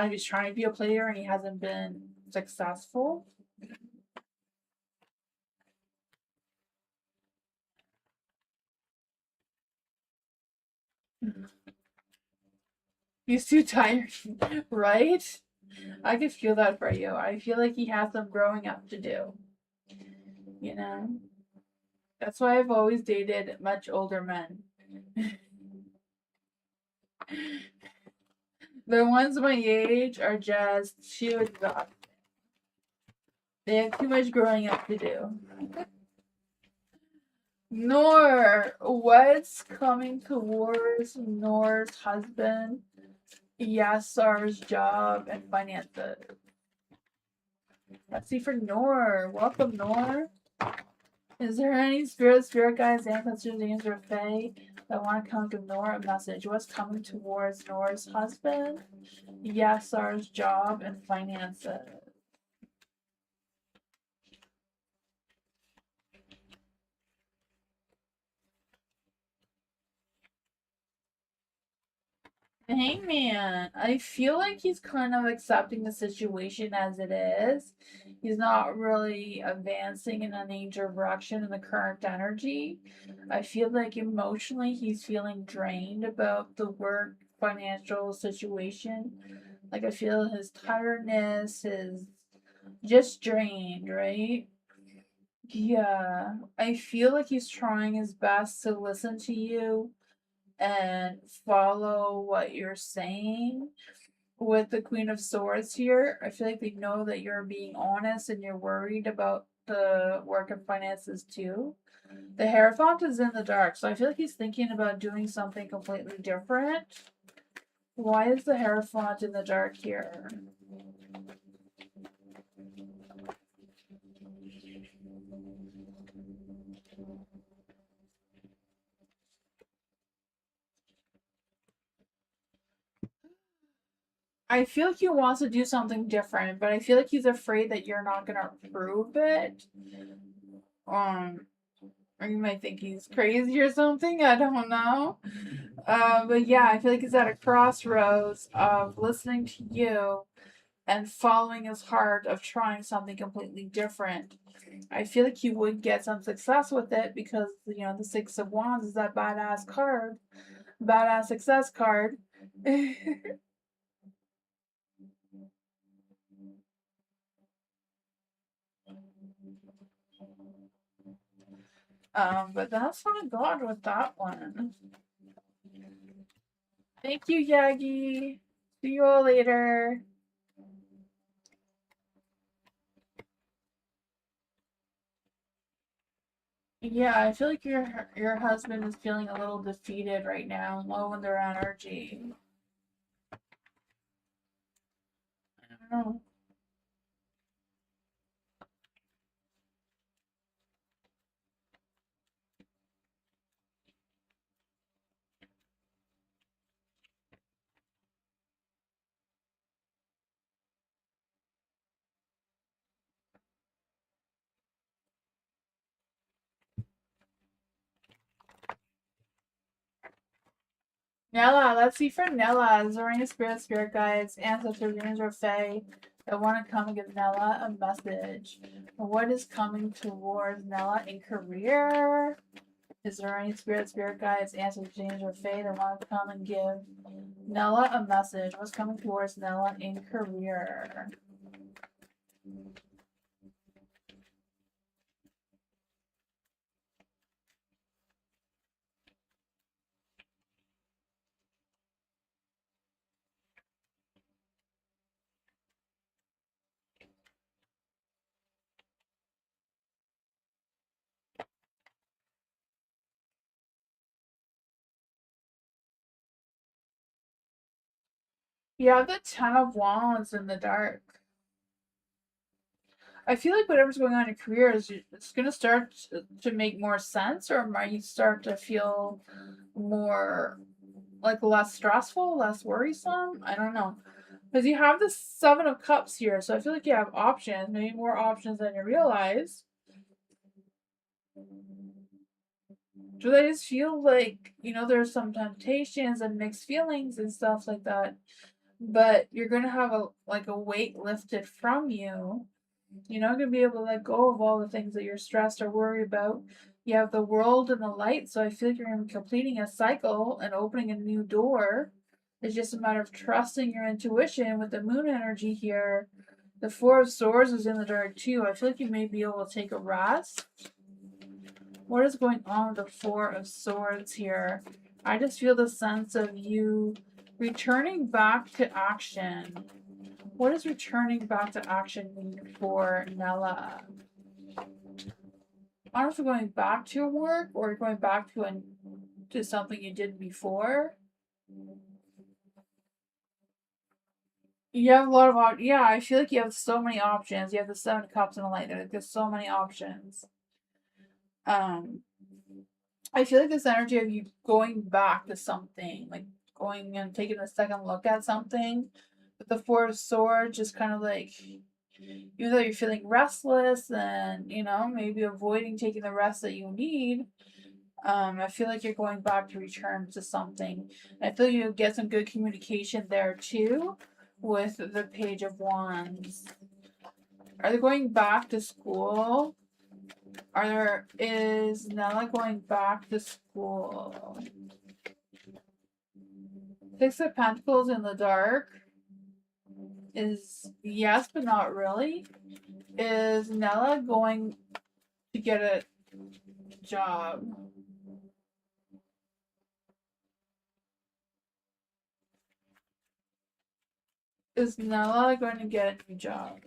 He's trying to be a player and he hasn't been successful. He's too tired, right? I could feel that for you. I feel like he has some growing up to do. You know? That's why I've always dated much older men. The ones my age are just too exhausted. They have too much growing up to do. Nor, what's coming towards Nor's husband, Yasar's job and finances? Let's see for Nor. Welcome, Nor. Is there any spirit guides, ancestors, angels, or fae that want to come give Nor a message? What's coming towards Nor's husband, Yasar's job and finances? Hangman, I feel like he's kind of accepting the situation as it is. He's not really advancing in any direction in the current energy. I feel like emotionally he's feeling drained about the work financial situation. Like I feel his tiredness is just drained, right? Yeah, I feel like he's trying his best to listen to you and follow what you're saying, with the Queen of Swords here. I feel like they know that you're being honest and you're worried about the work and finances too. The Hierophant is in the dark, so I feel like he's thinking about doing something completely different. Why is the Hierophant in the dark here? I feel like he wants to do something different, but I feel like he's afraid that you're not gonna approve it. Or you might think he's crazy or something. I don't know. But yeah, I feel like he's at a crossroads of listening to you and following his heart of trying something completely different. I feel like he would get some success with it because, the Six of Wands is that badass card, badass success card. But that's what I got with that one. Thank you, Yagi. See you all later. Yeah, I feel like your husband is feeling a little defeated right now, low in their energy. I don't know. Nella, let's see for Nella. Is there any spirit guides, ancestors, demons, or fae that want to come and give Nella a message? What is coming towards Nella in career? Is there any spirit guides, ancestors, demons, or fae that want to come and give Nella a message? What's coming towards Nella in career? You have the Ten of Wands in the dark. I feel like whatever's going on in your career it's going to start to make more sense, or might you start to feel more like less stressful, less worrisome. I don't know. Because you have the Seven of Cups here, so I feel like you have options, maybe more options than you realize. Do I just feel like, there's some temptations and mixed feelings and stuff like that, but you're going to have a weight lifted from you. You're not going to be able to let go of all the things that you're stressed or worried about. You have the World and the Light, so I feel like you're going to be completing a cycle and opening a new door. It's just a matter of trusting your intuition with the Moon energy here. The Four of Swords is in the dark too. I feel like you may be able to take a rest. What is going on with the Four of Swords here? I just feel the sense of you returning back to action. What does returning back to action mean for Nella? I don't know if you're going back to your work or going back to something you did before. You have a lot of yeah. I feel like you have so many options. You have the Seven of Cups and the Light. There's so many options. I feel like this energy of you going back to something, like going and taking a second look at something. With the Four of Swords, just kind of like, even though you're feeling restless and, maybe avoiding taking the rest that you need, I feel like you're going back to return to something. I feel you'll get some good communication there too with the Page of Wands. Are they going back to school? Is Nella going back to school? Six of Pentacles in the dark is yes, but not really. Is Nella going to get a job? Is Nella going to get a new job?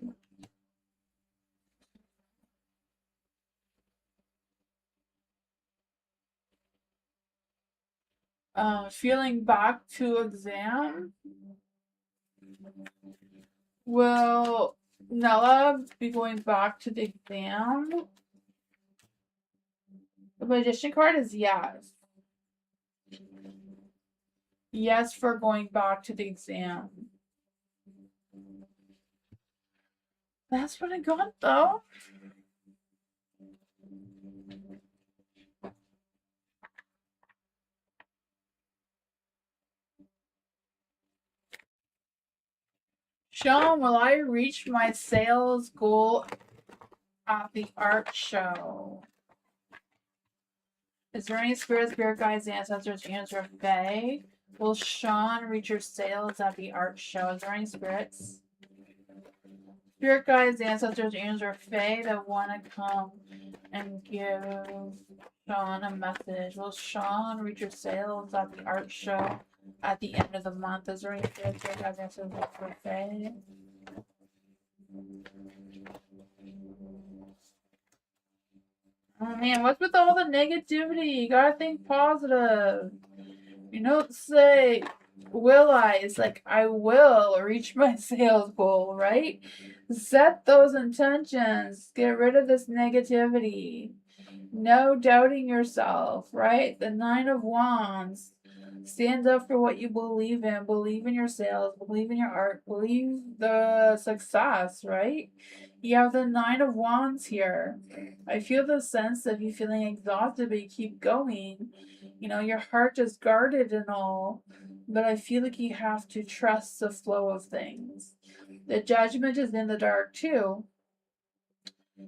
Feeling back to exam. Will Nella be going back to the exam? The magician card is yes. Yes for going back to the exam. That's what I got though. Sean, will I reach my sales goal at the art show? Is there any spirit guides, ancestors, answer Fae? Will Sean reach your sales at the art show? Is there any spirits? Spirit guides, ancestors, answer Fae that want to come and give Sean a message. Will Sean reach your sales at the art show at the end of the month? Is there any spirit guides, ancestors, answer Fae? Oh man, what's with all the negativity? You gotta think positive. You don't say, will I? It's like, I will reach my sales goal, right? Set those intentions. Get rid of this negativity. No doubting yourself, right? The Nine of Wands. Stand up for what you believe in. Believe in your sales. Believe in your art. Believe the success, right? You have the Nine of Wands here. I feel the sense of you feeling exhausted, but you keep going. You know, your heart is guarded and all, but I feel like you have to trust the flow of things. The Judgment is in the dark too.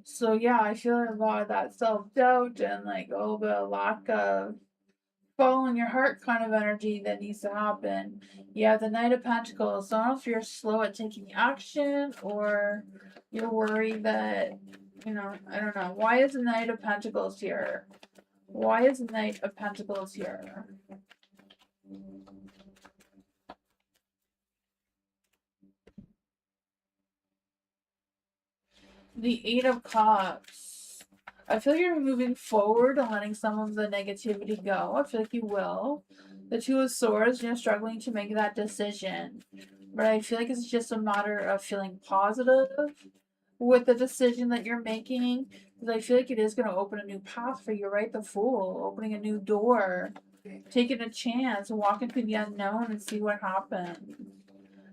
So yeah, I feel a lot of that self-doubt and like a little bit of lack of following your heart kind of energy that needs to happen. You have the Knight of Pentacles. So I don't know if you're slow at taking action or you're worried that, you know, I don't know. Why is the Knight of Pentacles here? Why is the Knight of Pentacles here? The Eight of Cups. I feel like you're moving forward and letting some of the negativity go. I feel like you will. The Two of Swords, you're struggling to make that decision. But I feel like it's just a matter of feeling positive with the decision that you're making. Because I feel like it is going to open a new path for you, right? The Fool, opening a new door, taking a chance, walking through the unknown and see what happens.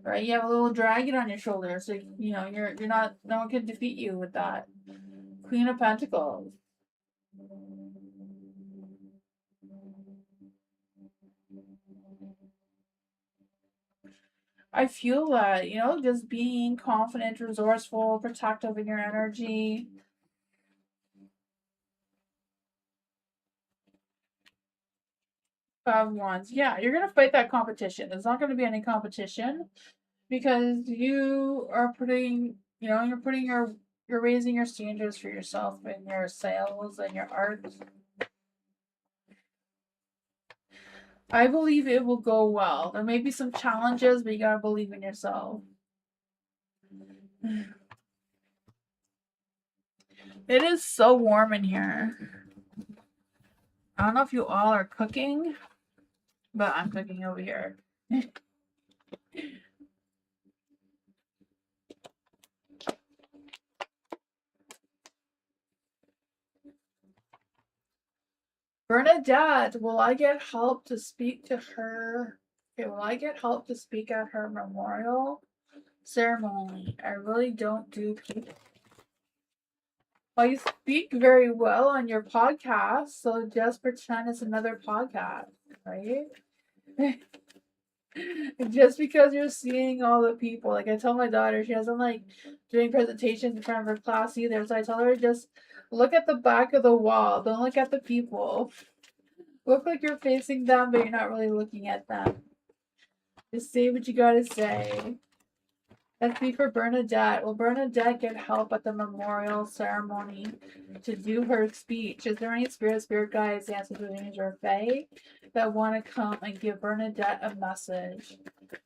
Right? You have a little dragon on your shoulder, so you know you're not. No one can defeat you with that. Queen of Pentacles. I feel that, you know, just being confident, resourceful, protective in your energy. Five of Wands. Yeah, you're gonna fight that competition. There's not gonna be any competition because you are putting, you know, you're raising your standards for yourself in your sales and your art. I believe it will go well. There may be some challenges, but you gotta believe in yourself. It is so warm in here. I don't know if you all are cooking, but I'm cooking over here. Bernadette, will I get help to speak to her? Okay, will I get help to speak at her memorial ceremony? I really don't do people. Well, you speak very well on your podcast, so just pretend it's another podcast, right? Just because you're seeing all the people. Like I tell my daughter, she doesn't like doing presentations in front of her class either. So I tell her just look at the back of the wall. Don't look at the people. Look like you're facing them, but you're not really looking at them. Just say what you gotta say. Let's see for Bernadette. Will Bernadette get help at the memorial ceremony to do her speech? Is there any spirit guides, ancestors, or fae that want to come and give Bernadette a message?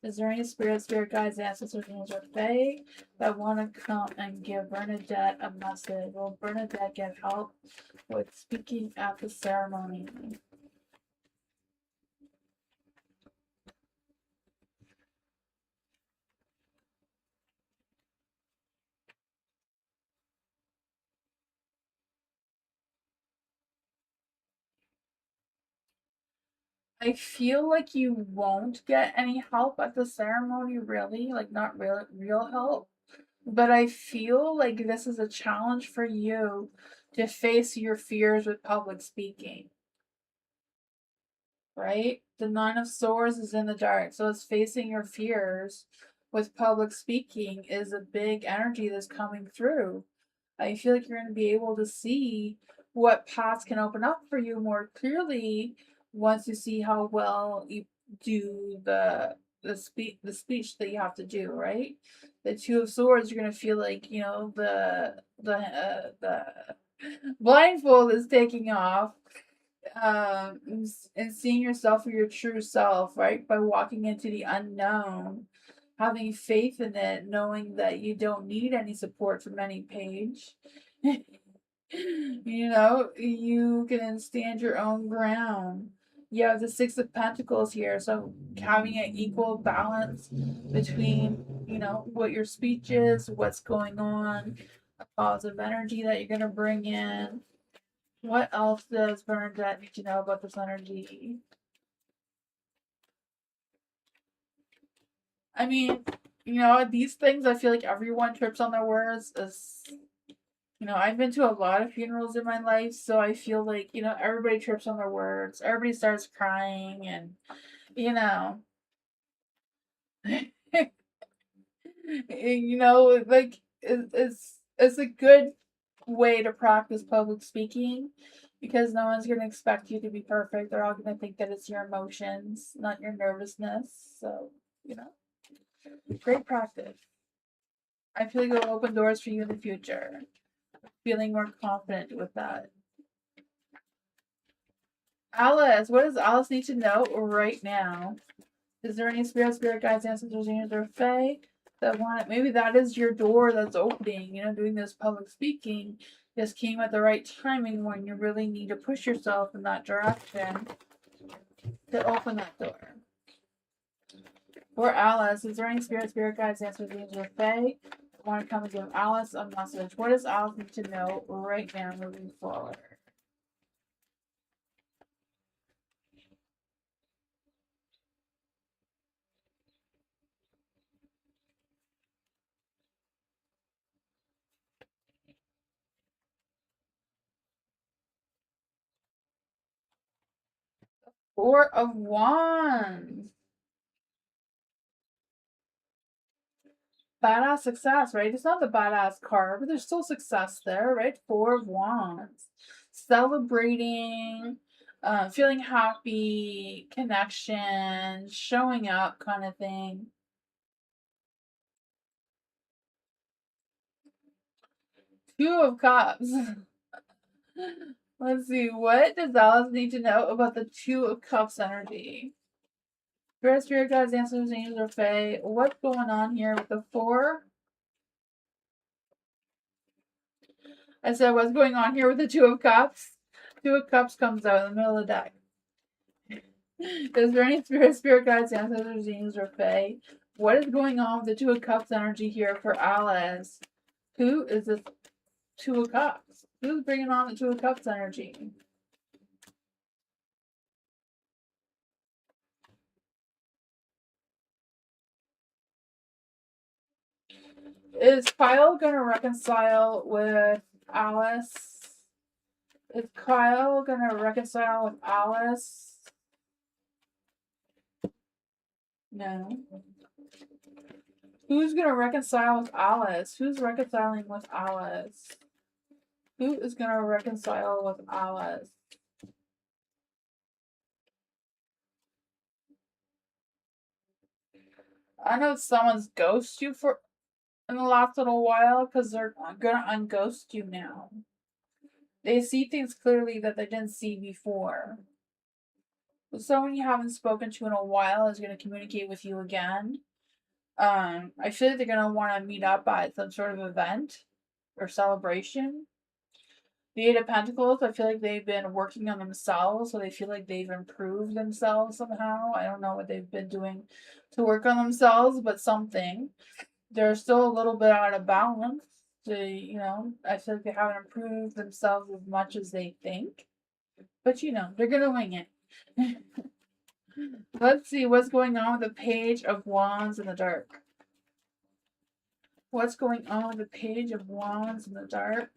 Is there any spirit guides, ancestors, or fae that want to come and give Bernadette a message? Will Bernadette get help with speaking at the ceremony? I feel like you won't get any help at the ceremony, really, like not real help. But I feel like this is a challenge for you to face your fears with public speaking, right? The Nine of Swords is in the dark, so it's facing your fears with public speaking is a big energy that's coming through. I feel like you're going to be able to see what paths can open up for you more clearly once you see how well you do the speech that you have to do, right? The Two of Swords, you're going to feel like, you know, the blindfold is taking off, and seeing yourself for your true self, right? By walking into the unknown, having faith in it, knowing that you don't need any support from any page. You know, you can stand your own ground. You have the Six of Pentacles here, so having an equal balance between, you know, what your speech is, what's going on, a positive energy that you're going to bring in. What else does Bernadette need to know about this energy? I mean, you know, these things I feel like everyone trips on their words. Is, you know, I've been to a lot of funerals in my life, so I feel like, you know, everybody trips on their words. Everybody starts crying, and, you know, you know, like it's a good way to practice public speaking because no one's going to expect you to be perfect. They're all going to think that it's your emotions, not your nervousness. So, you know, great practice. I feel like it'll open doors for you in the future. Feeling more confident with that. Alice, what does Alice need to know right now? Is there any spirit guides, ancestors, angels, or fae that want it? Maybe that is your door that's opening. You know, doing this public speaking just came at the right timing when you really need to push yourself in that direction to open that door. For Alice, is there any spirit guides, ancestors, angels, or fae that want to come and give Alice a message? What does Alice need to know right now moving forward? Four of Wands. Badass success, right? It's not the badass card, but there's still success there, right? Four of Wands. Celebrating, feeling happy, connection, showing up kind of thing. Two of Cups. Let's see, what does Alice need to know about the Two of Cups energy? Spirit guides, ancestors, angels, or fae. What's going on here with the four? I said, what's going on here with the Two of Cups? Two of Cups comes out in the middle of the deck. Is there any spirit guides, ancestors, angels, or fae? What is going on with the Two of Cups energy here for Alice? Who is this Two of Cups? Who's bringing on the Two of Cups energy? Is Kyle gonna reconcile with Alice? Is Kyle gonna reconcile with Alice? No. Who's gonna reconcile with Alice? Who's reconciling with Alice? Who is gonna reconcile with Alice? I know someone's ghost you for in the last little while because they're gonna unghost you now. They see things clearly that they didn't see before. Someone you haven't spoken to in a while is going to communicate with you again. I feel like they're going to want to meet up at some sort of event or celebration. The Eight of Pentacles, I feel like they've been working on themselves, so they feel like they've improved themselves somehow. I don't know what they've been doing to work on themselves, but something. They're still a little bit out of balance. I feel like they haven't improved themselves as much as they think. But they're gonna wing it. Let's see what's going on with the Page of Wands in the dark. What's going on with the Page of Wands in the dark?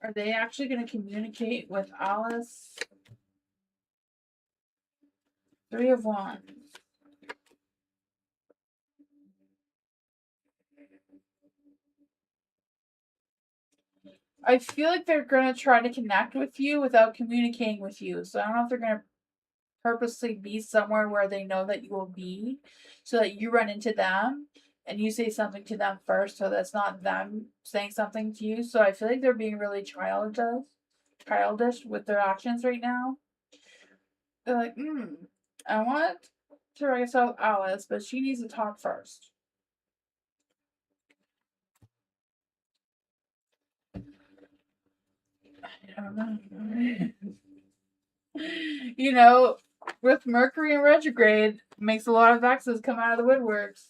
Are they actually going to communicate with Alice? Three of Wands. I feel like they're going to try to connect with you without communicating with you. So I don't know if they're going to purposely be somewhere where they know that you will be so that you run into them and you say something to them first, so that's not them saying something to you. So I feel like they're being really childish with their actions right now. They're like, I want to reconcile with Alice, but she needs to talk first. I don't know. With Mercury in retrograde, makes a lot of exes come out of the woodworks.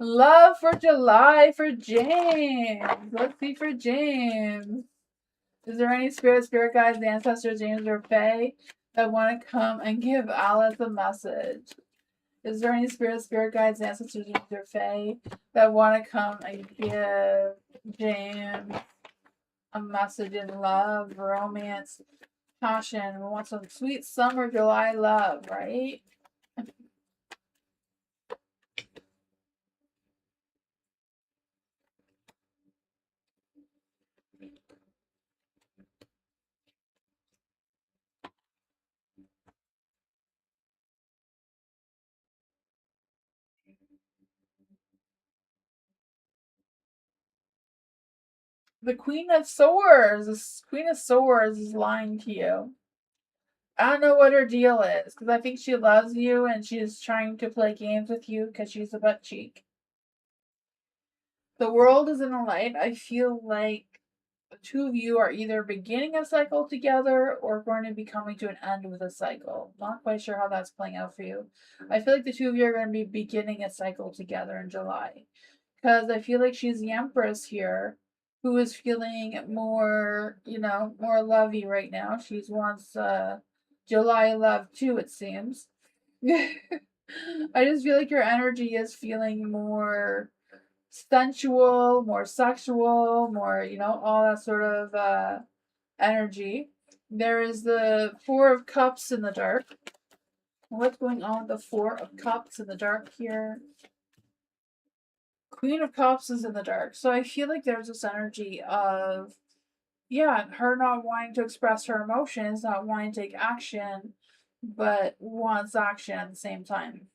Love for July for James. Let's see for James. Is there any spirit guides, ancestors, James or Fae, that want to come and give Alice a message? Is there any spirit guides, ancestors, James or Fae, that want to come and give James a message in love, romance, passion? We want some sweet summer July love, right? The Queen of Swords. The Queen of Swords is lying to you. I don't know what her deal is, because I think she loves you and she's trying to play games with you because she's a butt cheek. The world is in the light. I feel like the two of you are either beginning a cycle together or going to be coming to an end with a cycle. Not quite sure how that's playing out for you. I feel like the two of you are going to be beginning a cycle together in July. Because I feel like she's the Empress here, who is feeling more, more lovey right now. She wants July love too, it seems. I just feel like your energy is feeling more sensual, more sexual, more, all that sort of energy. There is the Four of Cups in the dark. What's going on with the Four of Cups in the dark here? Queen of Cups is in the dark. So I feel like there's this energy of, her not wanting to express her emotions, not wanting to take action, but wants action at the same time.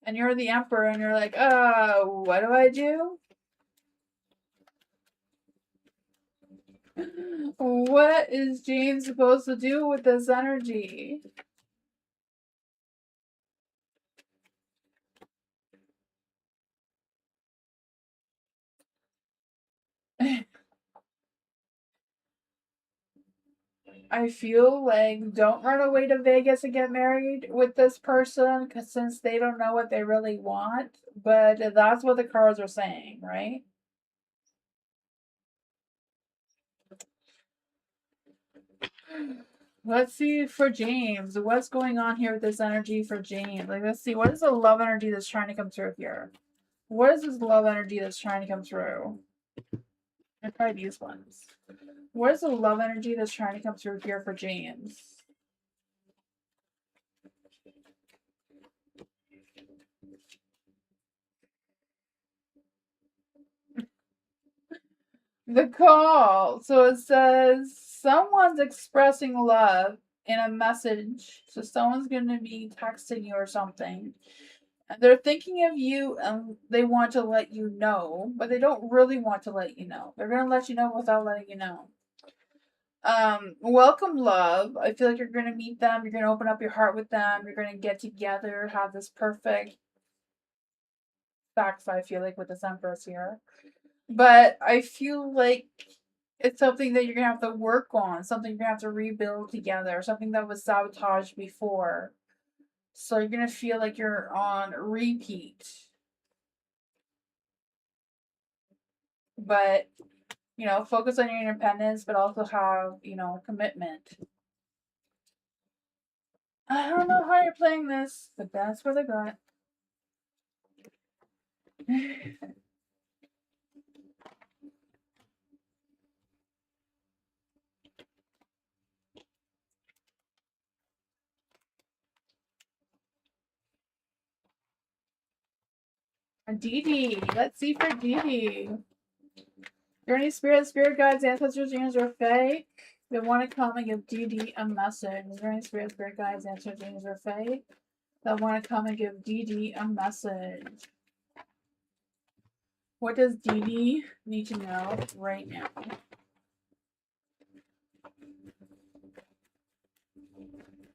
And you're the Emperor and you're like, what do I do? What is James supposed to do with this energy? I feel like don't run away to Vegas and get married with this person, because since they don't know what they really want, but that's what the cards are saying, right? Let's see for James. What's going on here with this energy for James? Like, let's see. What is the love energy that's trying to come through here? What is this love energy that's trying to come through? And try these ones. What is the love energy that's trying to come through here for James? The call. So it says someone's expressing love in a message. So someone's going to be texting you or something. And they're thinking of you and they want to let you know, but they don't really want to let you know. They're going to let you know without letting you know. Welcome love. I feel like you're going to meet them. You're going to open up your heart with them. You're going to get together, have this perfect facts, I feel like, with the Empress here. But I feel like it's something that you're gonna have to work on, something you're gonna have to rebuild together, something that was sabotaged before. So you're gonna feel like you're on repeat. But, focus on your independence, but also have, commitment. I don't know how you're playing this, but that's what I got. Dee Dee. Let's see for Dee Dee. Are any spirit guides, ancestors, angels, or fae that want to come and give Dee Dee a message? Is there any spirit guides, ancestors, angels, or fae that want to come and give Dee Dee a message? What does Dee Dee need to know right now?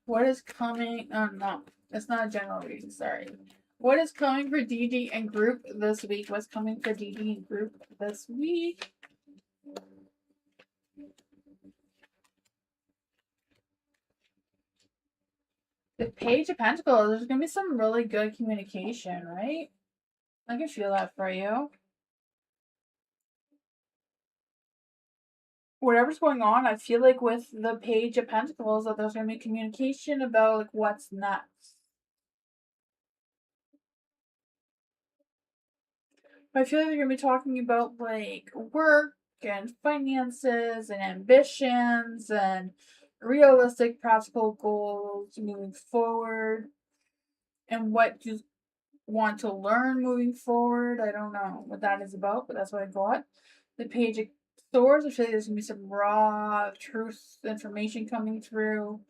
What is coming? Oh, no. It's not a general reading, sorry. What is coming for Dee Dee and group this week? What's coming for Dee Dee and group this week? The Page of Pentacles. There's going to be some really good communication, right? I can feel that for you. Whatever's going on, I feel like with the Page of Pentacles that there's going to be communication about like what's next. I feel like they're going to be talking about like work and finances and ambitions and realistic practical goals moving forward and what you want to learn moving forward. I don't know what that is about, but that's what I got. The Page of Swords, I feel like there's going to be some raw truth information coming through.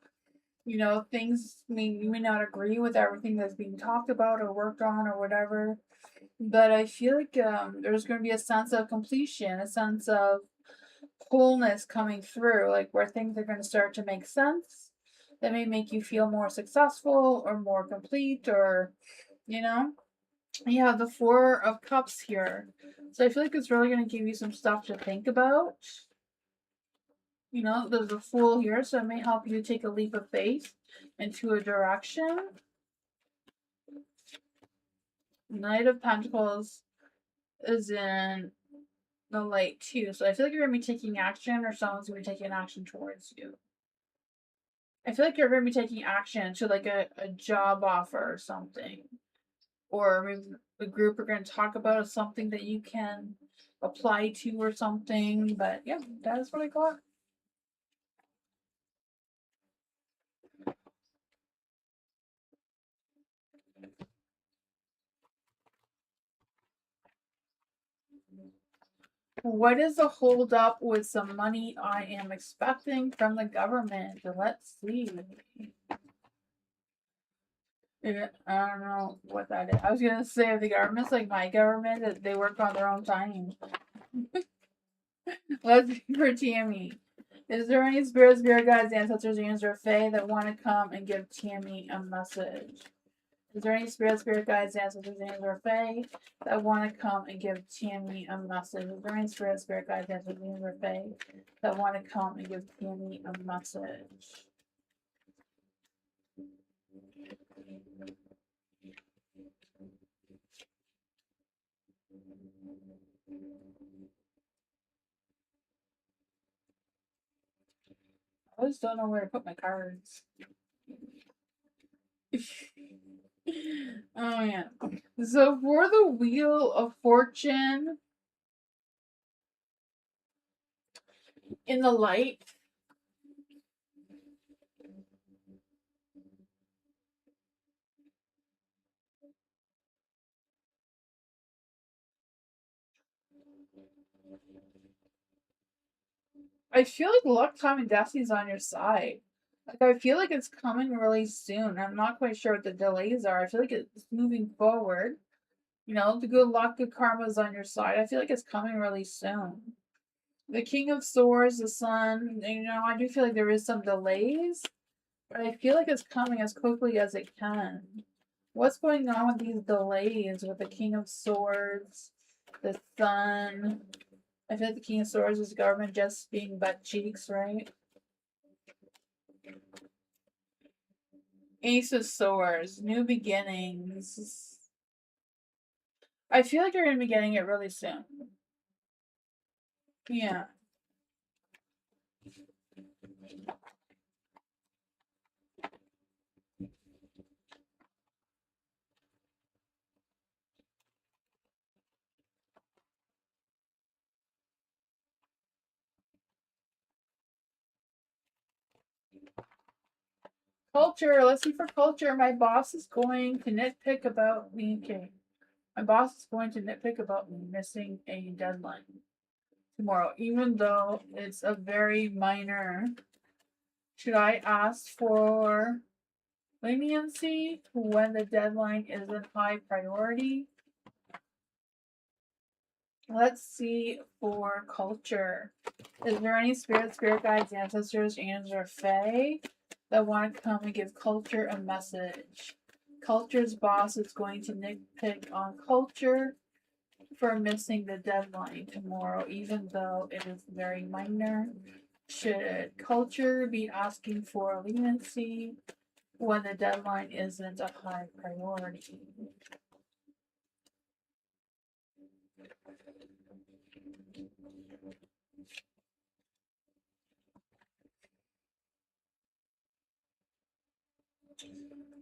Things, you may not agree with everything that's being talked about or worked on or whatever, but I feel like there's going to be a sense of completion, a sense of wholeness coming through, like where things are going to start to make sense. That may make you feel more successful or more complete, or, you have the Four of Cups here. So I feel like it's really going to give you some stuff to think about. There's a Fool here, so it may help you take a leap of faith into a direction. Knight of Pentacles is in the light too, so I feel like you're going to be taking action, or someone's going to be taking action towards you. I feel like you're going to be taking action to like a job offer or something. Or maybe the group are going to talk about something that you can apply to or something. But yeah, that is what I got. What is the hold up with some money I am expecting from the government? Let's see. I don't know what that is. I was gonna say the government's like my government, that they work on their own time. Let's see for Tammy. Is there any spirit guides, ancestors, angels, or fae that want to come and give Tammy a message? Is there any spirit guides, ancestors, angels, or fae that want to come and give Tammy a message? Is there any spirit guides, ancestors, angels, or fae that want to come and give Tammy a message? I just don't know where to put my cards. Oh yeah. So for the Wheel of Fortune in the light, I feel like luck, time, and destiny's on your side. Like, I feel like it's coming really soon. I'm not quite sure what the delays are. I feel like it's moving forward. You know, the good luck, good karma is on your side. I feel like it's coming really soon. The King of Swords, the Sun, you know, I do feel like there is some delays, but I feel like it's coming as quickly as it can. What's going on with these delays with the King of Swords, the Sun? I feel like the King of Swords is government just being butt cheeks, right? Ace of Swords, new beginnings. I feel like you're going to be getting it really soon. Yeah. Culture. Let's see for culture. My boss is going to nitpick about me. Okay. My boss is going to nitpick about me missing a deadline tomorrow, even though it's a very minor. Should I ask for leniency when the deadline isn't high priority? Let's see for culture. Is there any spirit guides, ancestors, angels, or fae that want to come and give culture a message? Culture's boss is going to nitpick on culture for missing the deadline tomorrow, even though it is very minor. Should culture be asking for leniency when the deadline isn't a high priority?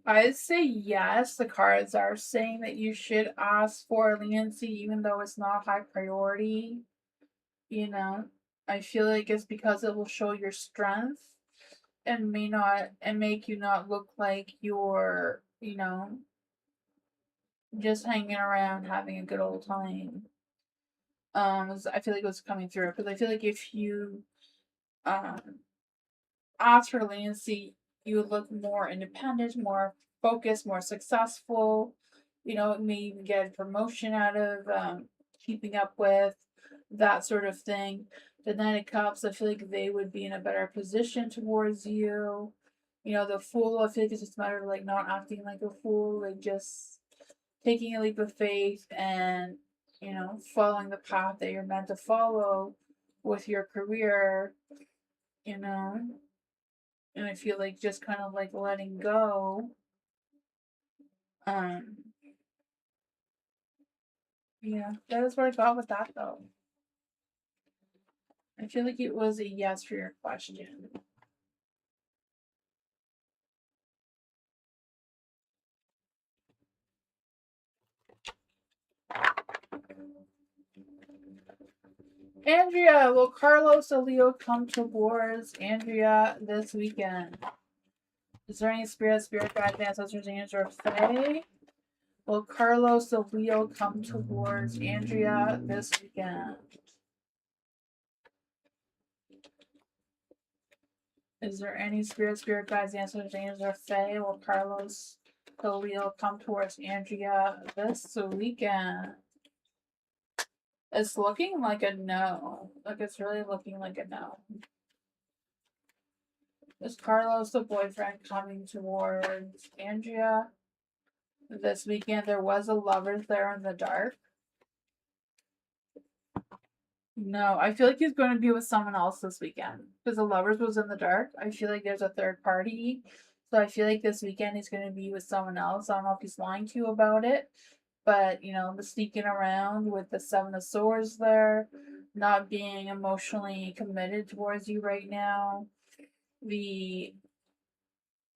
I'd say yes. The cards are saying that you should ask for leniency even though it's not high priority. You know, I feel like it's because it will show your strength and may not and make you not look like you're, you know, just hanging around having a good old time. I feel like it was coming through because I feel like if you um ask for leniency, you would look more independent, more focused, more successful. You know, may even get a promotion out of keeping up with that sort of thing. The Knight of Cups, I feel like they would be in a better position towards you. You know, the Fool, I feel like it's just a matter of like not acting like a fool, like just taking a leap of faith and, you know, following the path that you're meant to follow with your career, you know. And I feel like just kind of like letting go. Um, yeah, that is what I got with that though. I feel like it was a yes for your question. Andrea, will Carlos or Leo come towards Andrea this weekend? Is there any spirit guides, ancestors, angels, or fae? Will Carlos or Leo come towards Andrea this weekend? Is there any spirit guides, ancestors, angels, or fae? Will Carlos or Leo come towards Andrea this weekend? It's looking like a no. Like it's really looking like a no. Is Carlos the boyfriend coming towards Andrea this weekend? There was a lovers there in the dark. No, I feel like he's going to be with someone else this weekend because the lovers was in the dark. I feel like there's a third party. So I feel like this weekend he's going to be with someone else. I don't know if he's lying to you about it, but you know, the sneaking around with the Seven of Swords there, not being emotionally committed towards you right now. The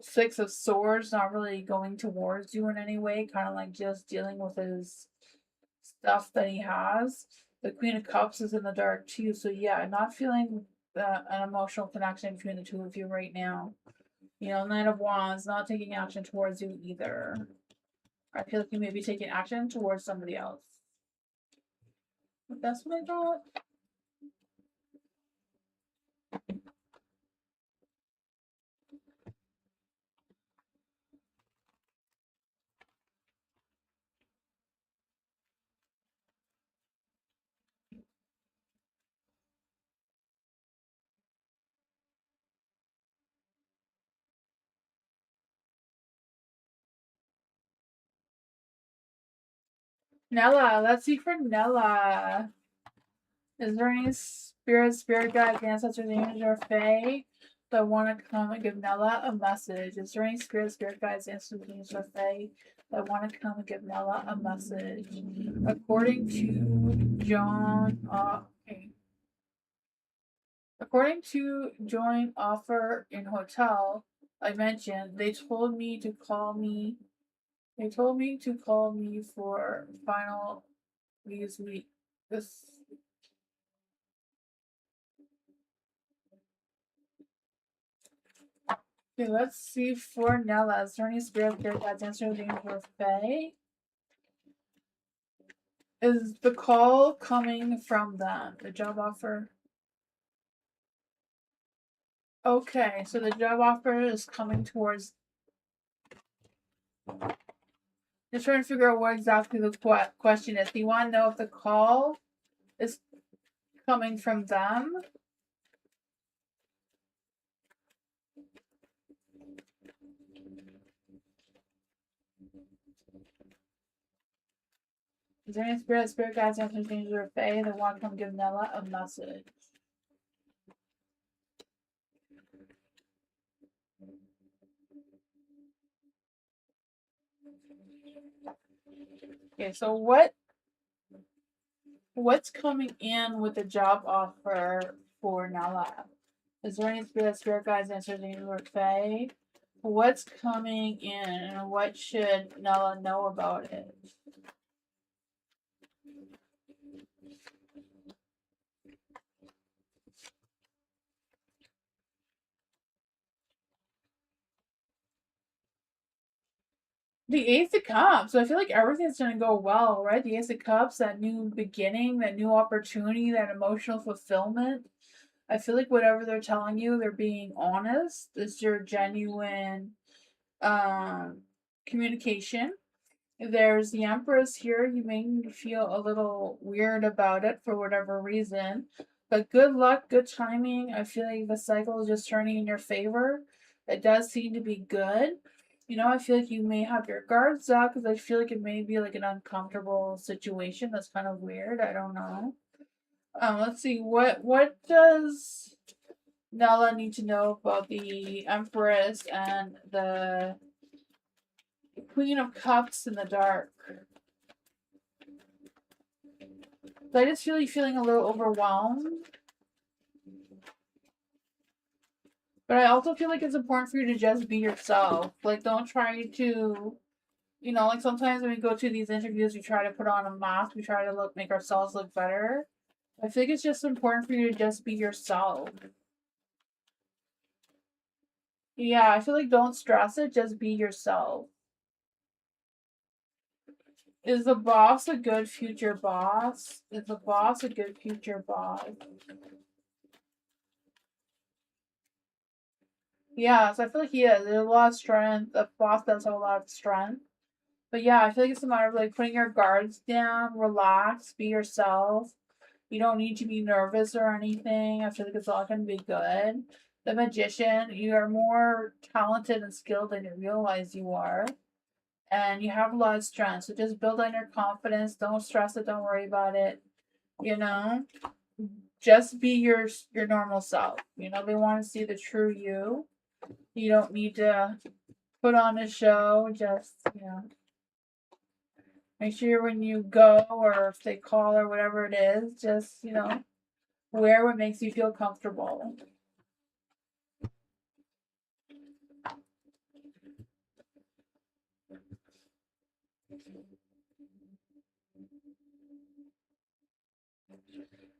Six of Swords not really going towards you in any way, kind of like just dealing with his stuff that he has. The Queen of Cups is in the dark too, so yeah, not feeling an emotional connection between the two of you right now. You know, Knight of Wands not taking action towards you either. I feel like you may be taking action towards somebody else. But that's what I got. Nella, let's see for Nella. Is there any spirit guides, ancestors, angels, or fae that want to come and give Nella a message? Is there any spirit guides, ancestors, angels, or fae that want to come and give Nella a message? According to John, okay. According to joint offer in hotel, I mentioned, they told me to call me. They told me to call me for final these week. This. Okay, let's see for Nella. Is there any spirit that's answering for Faye? Is the call coming from them? The job offer? Okay, so the job offer is coming towards. Just trying to figure out what exactly the question is. Do you want to know if the call is coming from them? Is there any spirit guides, answers, or Faye that want to come give Nella a message? Okay, so what's coming in with the job offer for Nella? Is there any spirit guides, answers, or Faye? What's coming in and what should Nella know about it? The Ace of Cups. So I feel like everything's gonna go well, right? The Ace of Cups, that new beginning, that new opportunity, that emotional fulfillment. I feel like whatever they're telling you, they're being honest. It's your genuine communication. There's the Empress here. You may feel a little weird about it for whatever reason. But good luck, good timing. I feel like the cycle is just turning in your favor. It does seem to be good. I feel like you may have your guards up because I feel like it may be like an uncomfortable situation. That's kind of weird. I don't know. Let's see. What does Nella need to know about the Empress and the Queen of Cups in the dark? I just feel like feeling a little overwhelmed. But I also feel like it's important for you to just be yourself. Like, don't try to, like sometimes when we go to these interviews, we try to put on a mask. We try to make ourselves look better. I think it's just important for you to just be yourself. Yeah, I feel like don't stress it. Just be yourself. Is the boss a good future boss? Is the boss a good future boss? Yeah, so I feel like he is. There's a lot of strength. The boss does have a lot of strength. But yeah, I feel like it's a matter of like putting your guards down, relax, be yourself. You don't need to be nervous or anything. I feel like it's all gonna be good. The Magician, you are more talented and skilled than you realize you are. And you have a lot of strength. So just build on your confidence. Don't stress it, don't worry about it. You know? Just be your normal self. They want to see the true you. You don't need to put on a show. Just, make sure when you go or if they call or whatever it is, just, wear what makes you feel comfortable.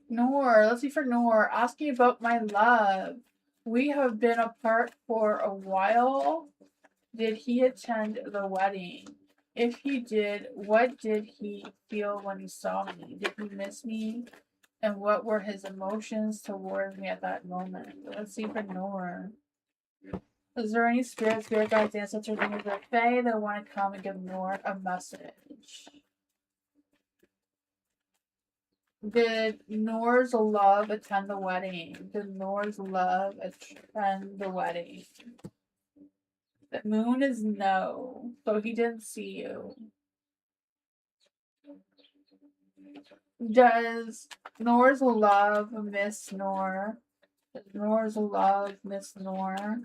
Noor, let's see for Noor. Asking about my love. We have been apart for a while. Did he attend the wedding? If he did, what did he feel when he saw me? Did he miss me? And what were his emotions towards me at that moment? Let's see for Noor. Is there any spirit guides, ancestors, angels, or fae that want to come and give Noor a message? Did Noor's love attend the wedding? Did Noor's love attend the wedding? The moon is no, so he didn't see you. Does Nora's love miss Nor? Does Nora's love miss Nor?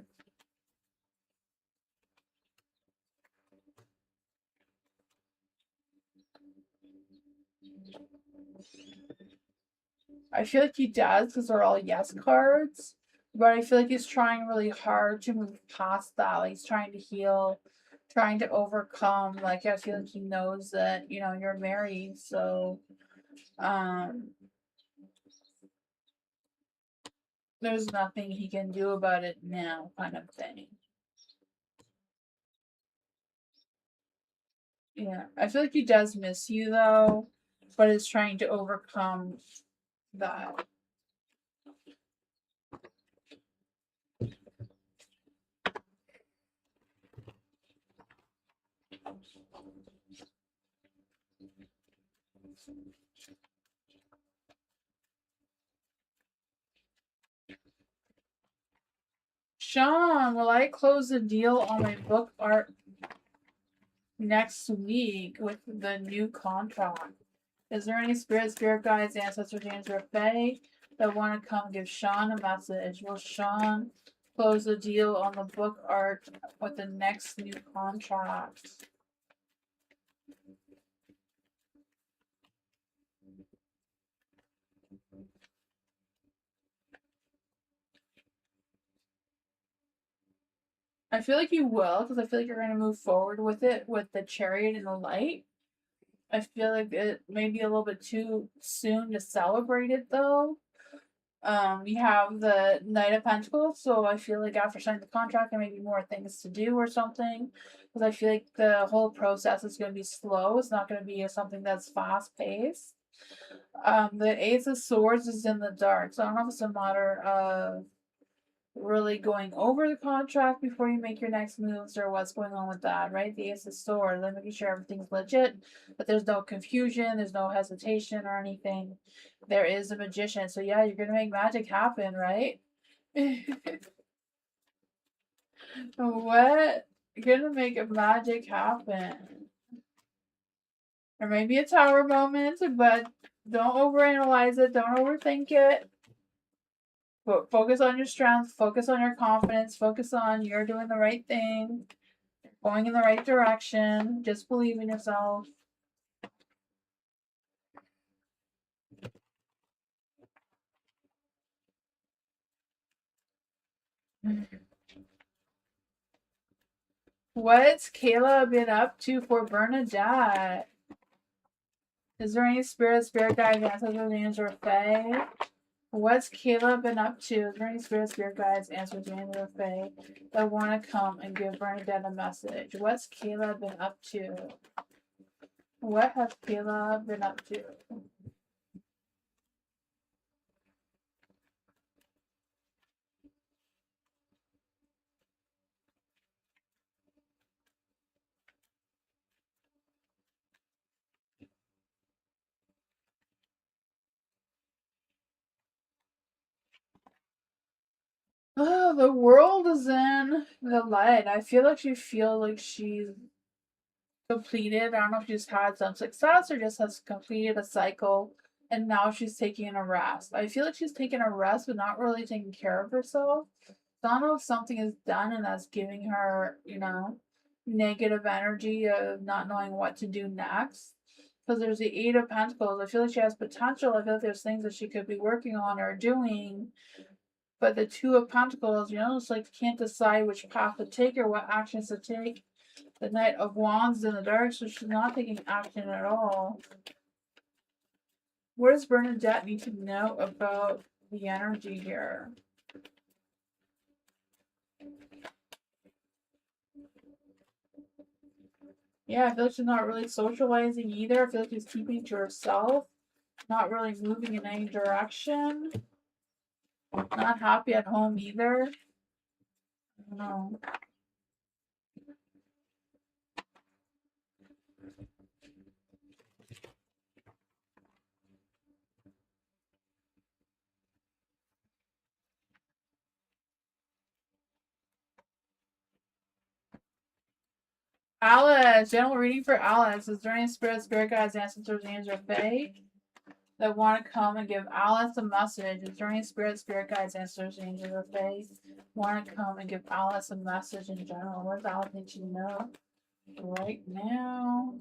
I feel like he does because they're all yes cards. But I feel like he's trying really hard to move past that. Like he's trying to heal, trying to overcome. Like I feel like he knows that, you know, you're married, so um there's nothing he can do about it now, kind of thing. Yeah. I feel like he does miss you though, but is trying to overcome that. Sean, will I close the deal on my book art next week with the new contract? Is there any spirit guides, ancestors, Tamsy Fae that want to come give Sean a message? Will Sean close the deal on the book art with the next new contract? I feel like you will, because I feel like you're going to move forward with it with the chariot and the light. I feel like it may be a little bit too soon to celebrate it though. You have the Knight of Pentacles, so I feel like after signing the contract, there may be more things to do or something. Because I feel like the whole process is going to be slow. It's not going to be something that's fast paced. The Ace of Swords is in the dark, so I don't know if it's a matter of really going over the contract before you make your next moves or what's going on with that, right? The Ace of Swords, then making sure everything's legit, but there's no confusion, there's no hesitation or anything. There is a magician, so yeah, you're gonna make magic happen, right? What? You're gonna make a magic happen. Or maybe a tower moment, but don't overanalyze it, don't overthink it. But focus on your strength, focus on your confidence, focus on you're doing the right thing, going in the right direction. Just believe in yourself. What's Kayla been up to for Bernadette? Is there any spirit guide, ancestors, angels, or fae? What's Kayla been up to? Is there any spirit guides, ancestors, angels, or fae that want to come and give Bernadette a message? What's Kayla been up to? What has Kayla been up to? Oh, the world is in the light. I feel like she's completed. I don't know if she's had some success or just has completed a cycle and now she's taking a rest. I feel like she's taking a rest but not really taking care of herself. So I don't know if something is done and that's giving her, you know, negative energy of not knowing what to do next. Because there's the Eight of Pentacles. I feel like she has potential. I feel like there's things that she could be working on or doing. But the Two of Pentacles, you know, it's like can't decide which path to take or what actions to take. The Knight of Wands in the dark, so she's not taking action at all. What does Bernadette need to know about the energy here? Yeah, I feel like she's not really socializing either. I feel like she's keeping to herself, not really moving in any direction. Not happy at home either. I don't know. Alice, general reading for Alice. Is there any spirit guides, ancestors, angels, or fae that want to come and give Alice a message? Is there any spirit guides, ancestors, angels, or fae want to come and give Alice a message in general? What does Alice need to know right now?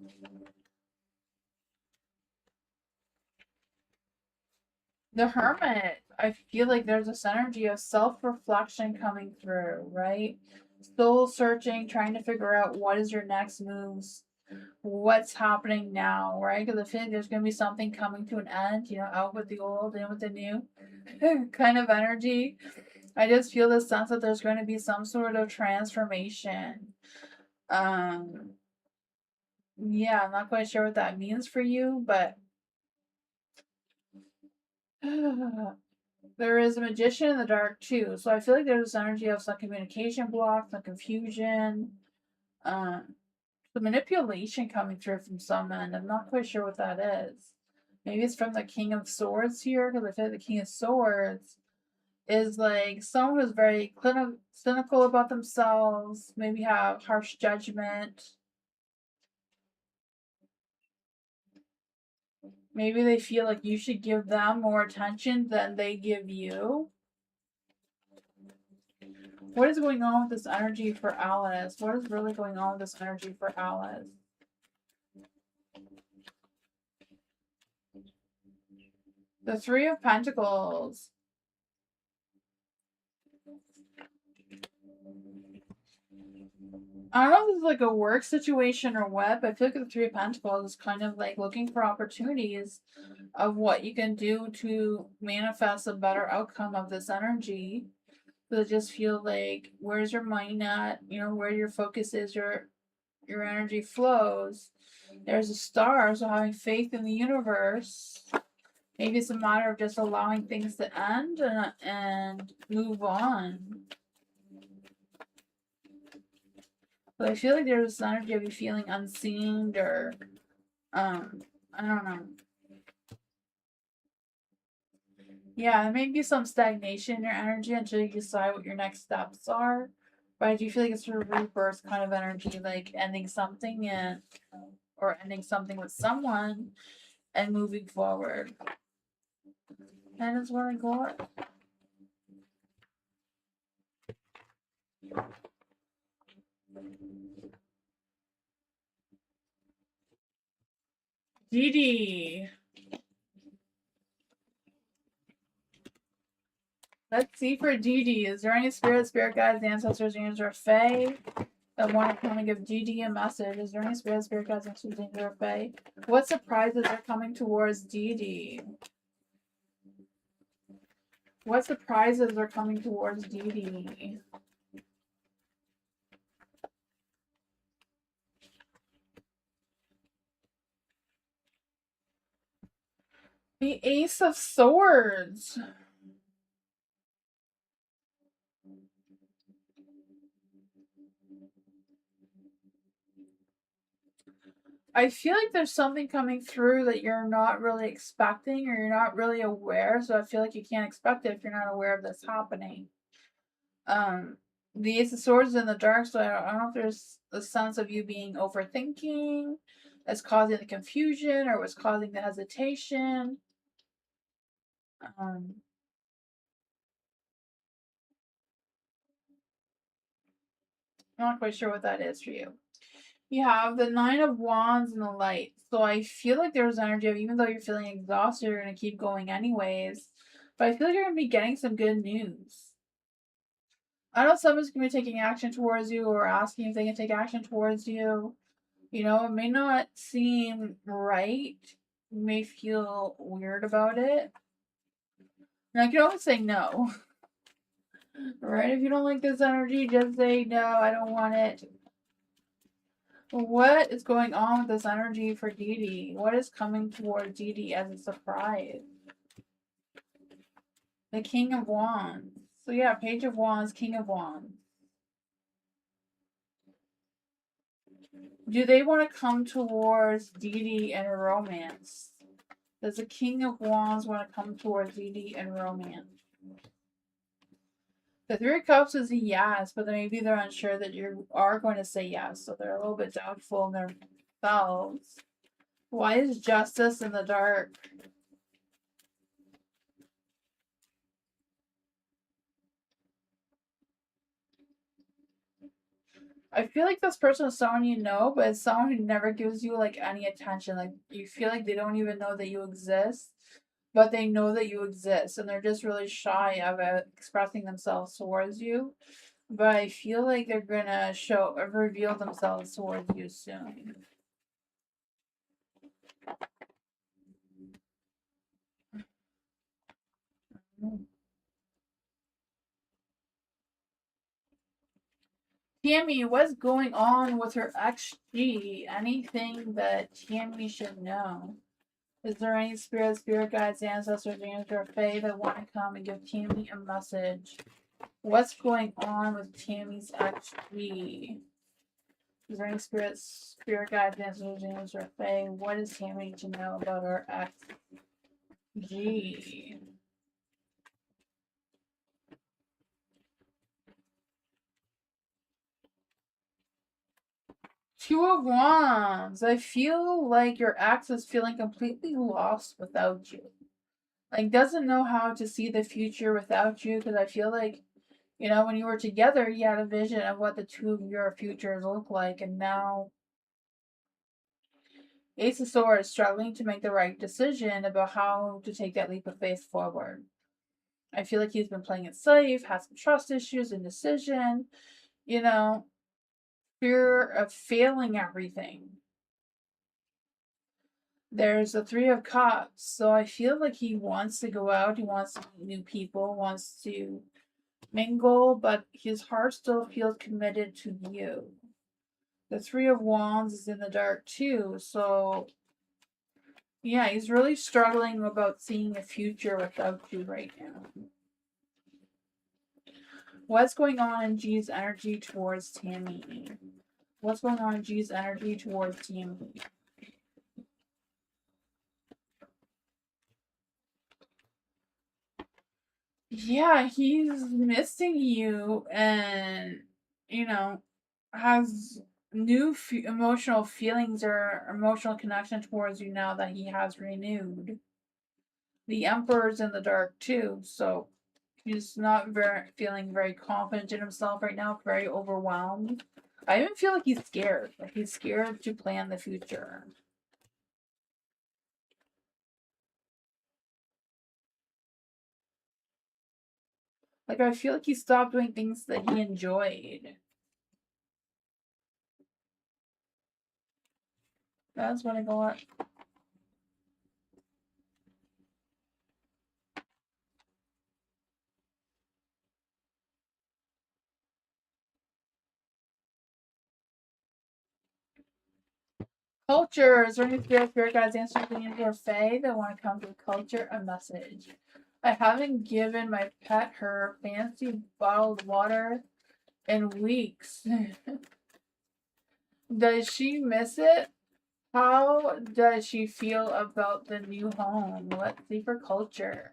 The Hermit. I feel like there's this energy of self-reflection coming through, right? Soul searching, trying to figure out what is your next moves, what's happening now, right? Because I feel like there's going to be something coming to an end, you know, out with the old, in with the new kind of energy. I just feel this sense that there's going to be some sort of transformation. Yeah, I'm not quite sure what that means for you, but there is a magician in the dark too. So I feel like there's this energy of some communication blocks, some confusion, the manipulation coming through from some end. I'm not quite sure what that is. Maybe it's from the King of Swords here, because I feel like the King of Swords is like someone who's very cynical about themselves, maybe have harsh judgment. Maybe they feel like you should give them more attention than they give you. What is going on with this energy for Alice? What is really going on with this energy for Alice? The Three of Pentacles. I don't know if this is like a work situation or what, but I feel like the Three of Pentacles is kind of like looking for opportunities of what you can do to manifest a better outcome of this energy. But I just feel like, where's your mind at? You know, where your focus is, your energy flows. There's a star, so having faith in the universe. Maybe it's a matter of just allowing things to end and move on. But I feel like there's this energy of you feeling unseen or, I don't know. Yeah, there may be some stagnation in your energy until you decide what your next steps are. But I do feel like it's a rebirth kind of energy, like ending something or ending something with someone and moving forward. That is what I got. Dee. Let's see for Dee. Is there any spirit guides, ancestors, angels, or fae that want to come and give Dee a message? Is there any spirit guides, ancestors, angels, or fae? What surprises are coming towards Dee? What surprises are coming towards Dee? The Ace of Swords. I feel like there's something coming through that you're not really expecting or you're not really aware. So I feel like you can't expect it if you're not aware of this happening. The Ace of Swords is in the dark, so I don't know if there's a sense of you being overthinking that's causing the confusion or what's causing the hesitation. I'm not quite sure what that is for you. You have the Nine of Wands and the Light. So I feel like there's energy of, even though you're feeling exhausted, you're going to keep going anyways. But I feel like you're going to be getting some good news. I know someone's going to be taking action towards you or asking if they can take action towards you. You know, it may not seem right. You may feel weird about it. And I can always say no. Right? If you don't like this energy, just say no, I don't want it. What is going on with this energy for Dee? What is coming toward Dee as a surprise? The King of Wands. So yeah, Page of Wands, King of Wands. Do they want to come towards Dee and romance? Does the King of Wands want to come towards Dee and romance? The Three of Cups is a yes, but then maybe they're unsure that you are going to say yes, so they're a little bit doubtful in themselves. Why is Justice in the dark? I feel like this person is someone you know, but it's someone who never gives you like any attention. Like you feel like they don't even know that you exist, but they know that you exist, and they're just really shy about expressing themselves towards you. But I feel like they're gonna reveal themselves towards you soon. Tammy, what's going on with her XG? Anything that Tammy should know? Is there any spirit guides, ancestors, angels, or fae that want to come and give Tammy a message? What's going on with Tammy's XG? Is there any spirit guides, ancestors, angels, or fae? What does Tammy need to know about her XG? Two of Wands. I feel like your ex is feeling completely lost without you. Like, doesn't know how to see the future without you, because I feel like, when you were together, you had a vision of what the two of your futures look like, and now Ace of Swords struggling to make the right decision about how to take that leap of faith forward. I feel like he's been playing it safe, has some trust issues, indecision, you know, fear of failing everything. There's the Three of Cups, so I feel like he wants to go out, he wants to meet new people, wants to mingle, but his heart still feels committed to you. The Three of Wands is in the dark too, so yeah, he's really struggling about seeing a future without you right now. What's going on in G's energy towards Tammy? What's going on in G's energy towards Tammy? Yeah, he's missing you and, has new emotional feelings or emotional connection towards you now that he has renewed. The Emperor's in the dark too, so he's not feeling very confident in himself right now, very overwhelmed. I even feel like he's scared. Like he's scared to plan the future. Like I feel like he stopped doing things that he enjoyed. That's what I got. Culture. Is there any spirit guides, answers, beings, or fae that want to come to culture a message? I haven't given my pet her fancy bottled water in weeks. Does she miss it? How does she feel about the new home? Let's see for culture.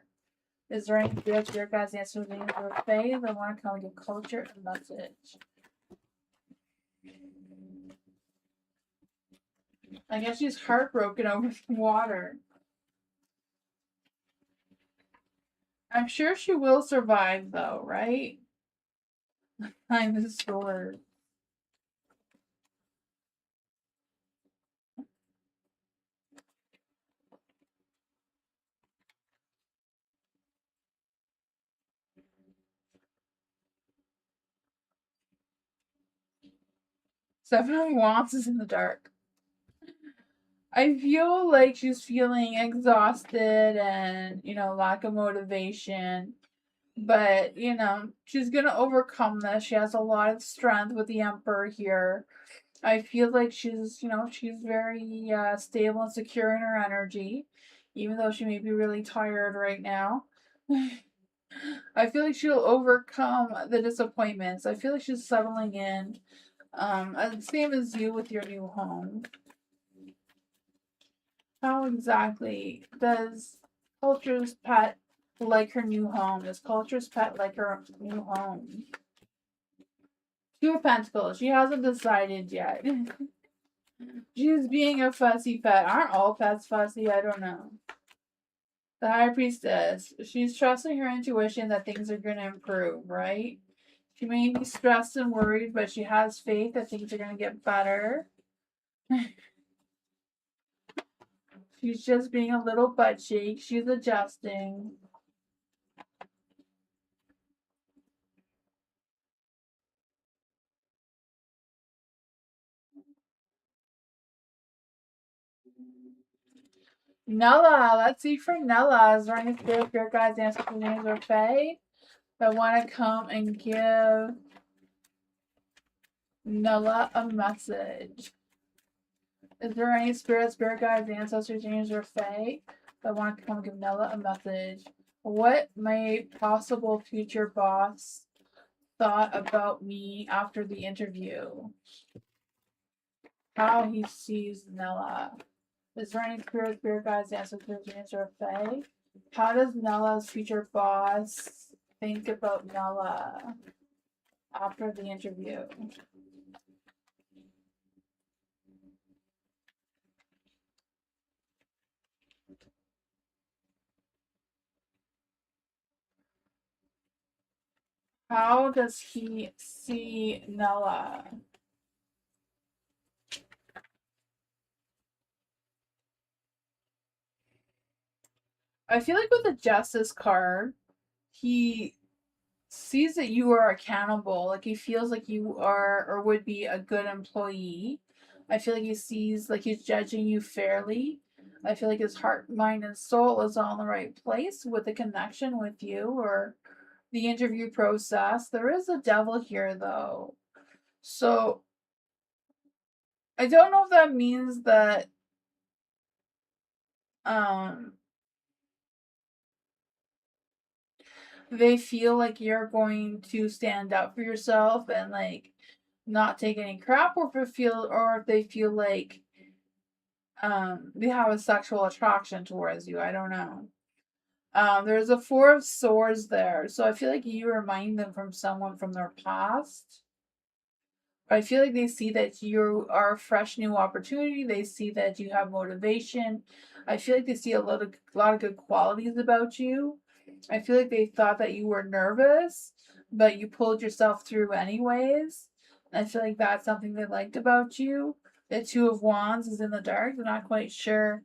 Is there any spirit guides, answers, beings, or fae that want to come and give culture a message? I guess she's heartbroken over the water. I'm sure she will survive, though, right? I'm the sword. 7 of Wands is in the dark. I feel like she's feeling exhausted and, lack of motivation. But, she's going to overcome this. She has a lot of strength with the Emperor here. I feel like she's very stable and secure in her energy, even though she may be really tired right now. I feel like she'll overcome the disappointments. I feel like she's settling in. Same as you with your new home. How exactly does Culture's pet like her new home. This culture's pet like her new home. Two of Pentacles. She hasn't decided yet. She's being a fussy pet. Aren't all pets fussy? I don't know. The High Priestess. She's trusting her intuition that things are going to improve, right? She may be stressed and worried, but she has faith that things are going to get better. She's just being a little butt cheek. She's adjusting. Nella. Let's see for Nella. Is there any spirit guides, ancestors, names, or fae that want to come and give Nella a message? Is there any spirit guides, ancestors, names, or fae that want to come give Nella a message? What may possible future boss thought about me after the interview? How he sees Nella. Is there any spirit guides, ancestors, names, or fae? How does Nella's future boss think about Nella after the interview? How does he see Nella? I feel like with the Justice card, he sees that you are accountable. Like he feels like you are or would be a good employee. I feel like he sees like he's judging you fairly. I feel like his heart, mind, and soul is all in the right place with the connection with you or the interview process. There is a devil here though. So I don't know if that means that they feel like you're going to stand up for yourself and like not take any crap, or if they feel like they have a sexual attraction towards you. I don't know. There's a Four of Swords there, so I feel like you remind them from someone from their past. But I feel like they see that you are a fresh new opportunity. They see that you have motivation. I feel like they see a lot of good qualities about you. I feel like they thought that you were nervous, but you pulled yourself through anyways. I feel like that's something they liked about you. The Two of Wands is in the dark. They're not quite sure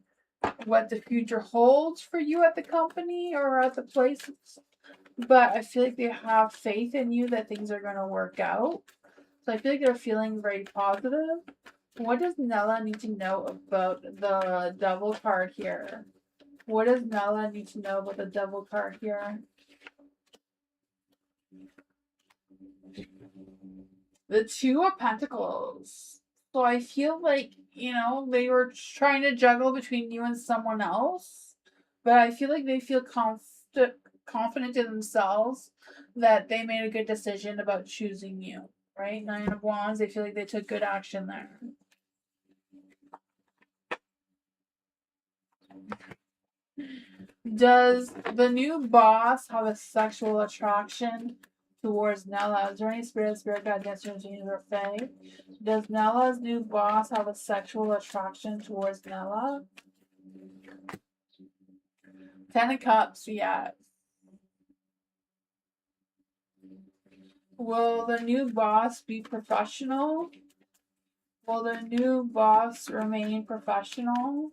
what the future holds for you at the company or at the place, but I feel like they have faith in you that things are going to work out. So I feel like they're feeling very positive. What does Nella need to know about the Devil card here? What does Nella need to know about the Devil card here? The Two of Pentacles. So I feel like, they were trying to juggle between you and someone else. But I feel like they feel confident in themselves that they made a good decision about choosing you. Right? Nine of Wands. They feel like they took good action there. Does the new boss have a sexual attraction towards Nella? Is there any spirit guide, destiny, genius, or fae? Does Nella's new boss have a sexual attraction towards Nella? Ten of Cups, yes. Will the new boss be professional? Will the new boss remain professional?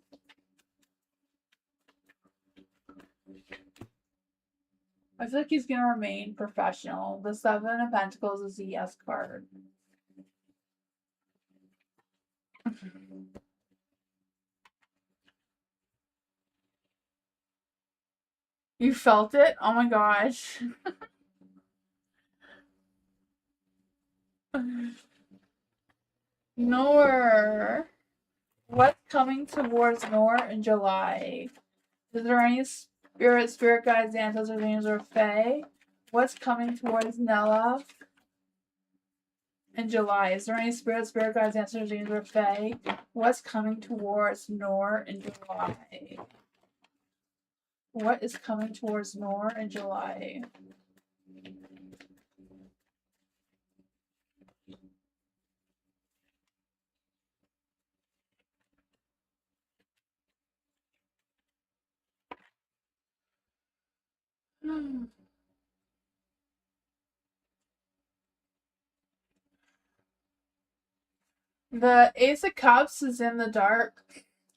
I feel like he's going to remain professional. The Seven of Pentacles is a yes card. You felt it? Oh my gosh. Nor. What's coming towards Nor in July? Is there any spirit guides, ancestors, angels, or fae? What's coming towards Nella in July? Is there any spirit guides, ancestors, angels, or fae? What's coming towards Nor in July? What is coming towards Nor in July? The Ace of Cups is in the dark,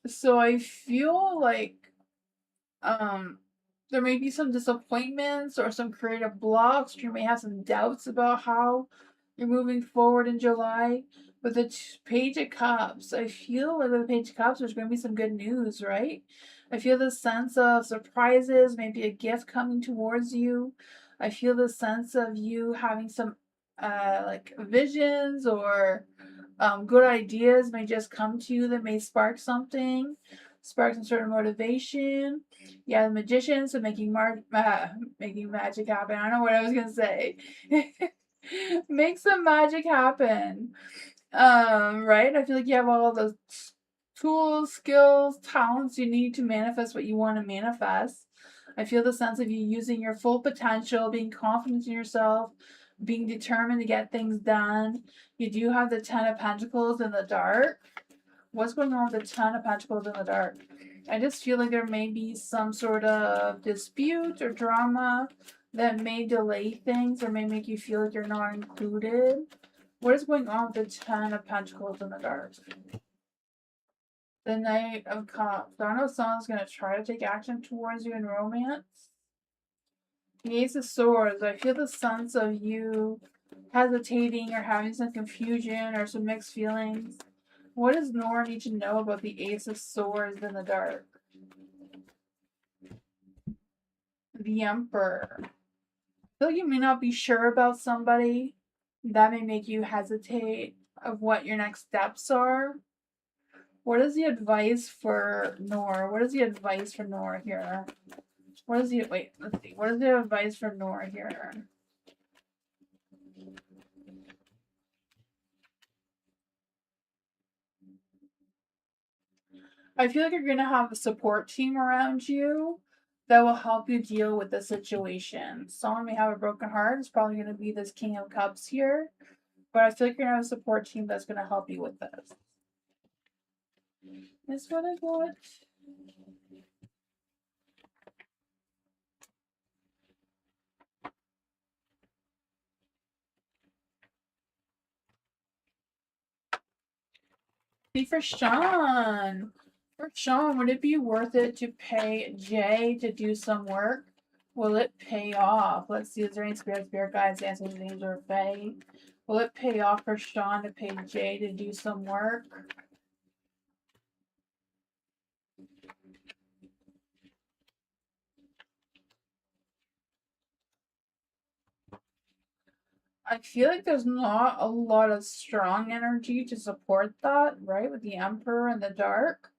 so I feel like um there may be some disappointments or some creative blocks. You may have some doubts about how you're moving forward in July. But the Page of Cups, I feel like with the Page of Cups, there's going to be some good news, right? I feel the sense of surprises, maybe a gift coming towards you. I feel the sense of you having some like visions or good ideas may just come to you that may spark something, spark some sort of motivation. Yeah, the magician, so making magic happen. I don't know what I was gonna say. Make some magic happen. Right? I feel like you have all the tools, skills, talents you need to manifest what you want to manifest. I feel the sense of you using your full potential, being confident in yourself, being determined to get things done. You do have the Ten of Pentacles in the dark. What's going on with the Ten of Pentacles in the dark? I just feel like there may be some sort of dispute or drama that may delay things or may make you feel like you're not included. What is going on with the Ten of Pentacles in the dark? The Knight of Cups. I don't know if someone's going to try to take action towards you in romance. The Ace of Swords. I feel the sense of you hesitating or having some confusion or some mixed feelings. What does Nora need to know about the Ace of Swords in the dark? The Emperor. I feel like you may not be sure about somebody. That may make you hesitate of what your next steps are. What is the advice for Nora? What is the advice for Nora here? What is the wait? Let's see. What is the advice for Nora here? I feel like you're gonna have a support team around you that will help you deal with the situation. Someone may have a broken heart. It's probably gonna be this King of Cups here, but I feel like you're gonna have a support team that's gonna help you with this. That's what I got. See for Sean. For Sean, would it be worth it to pay Jay to do some work? Will it pay off? Let's see. Is there any spirit guides, answers, angels, or fae? Will it pay off for Sean to pay Jay to do some work? I feel like there's not a lot of strong energy to support that, right? With the Emperor in the dark.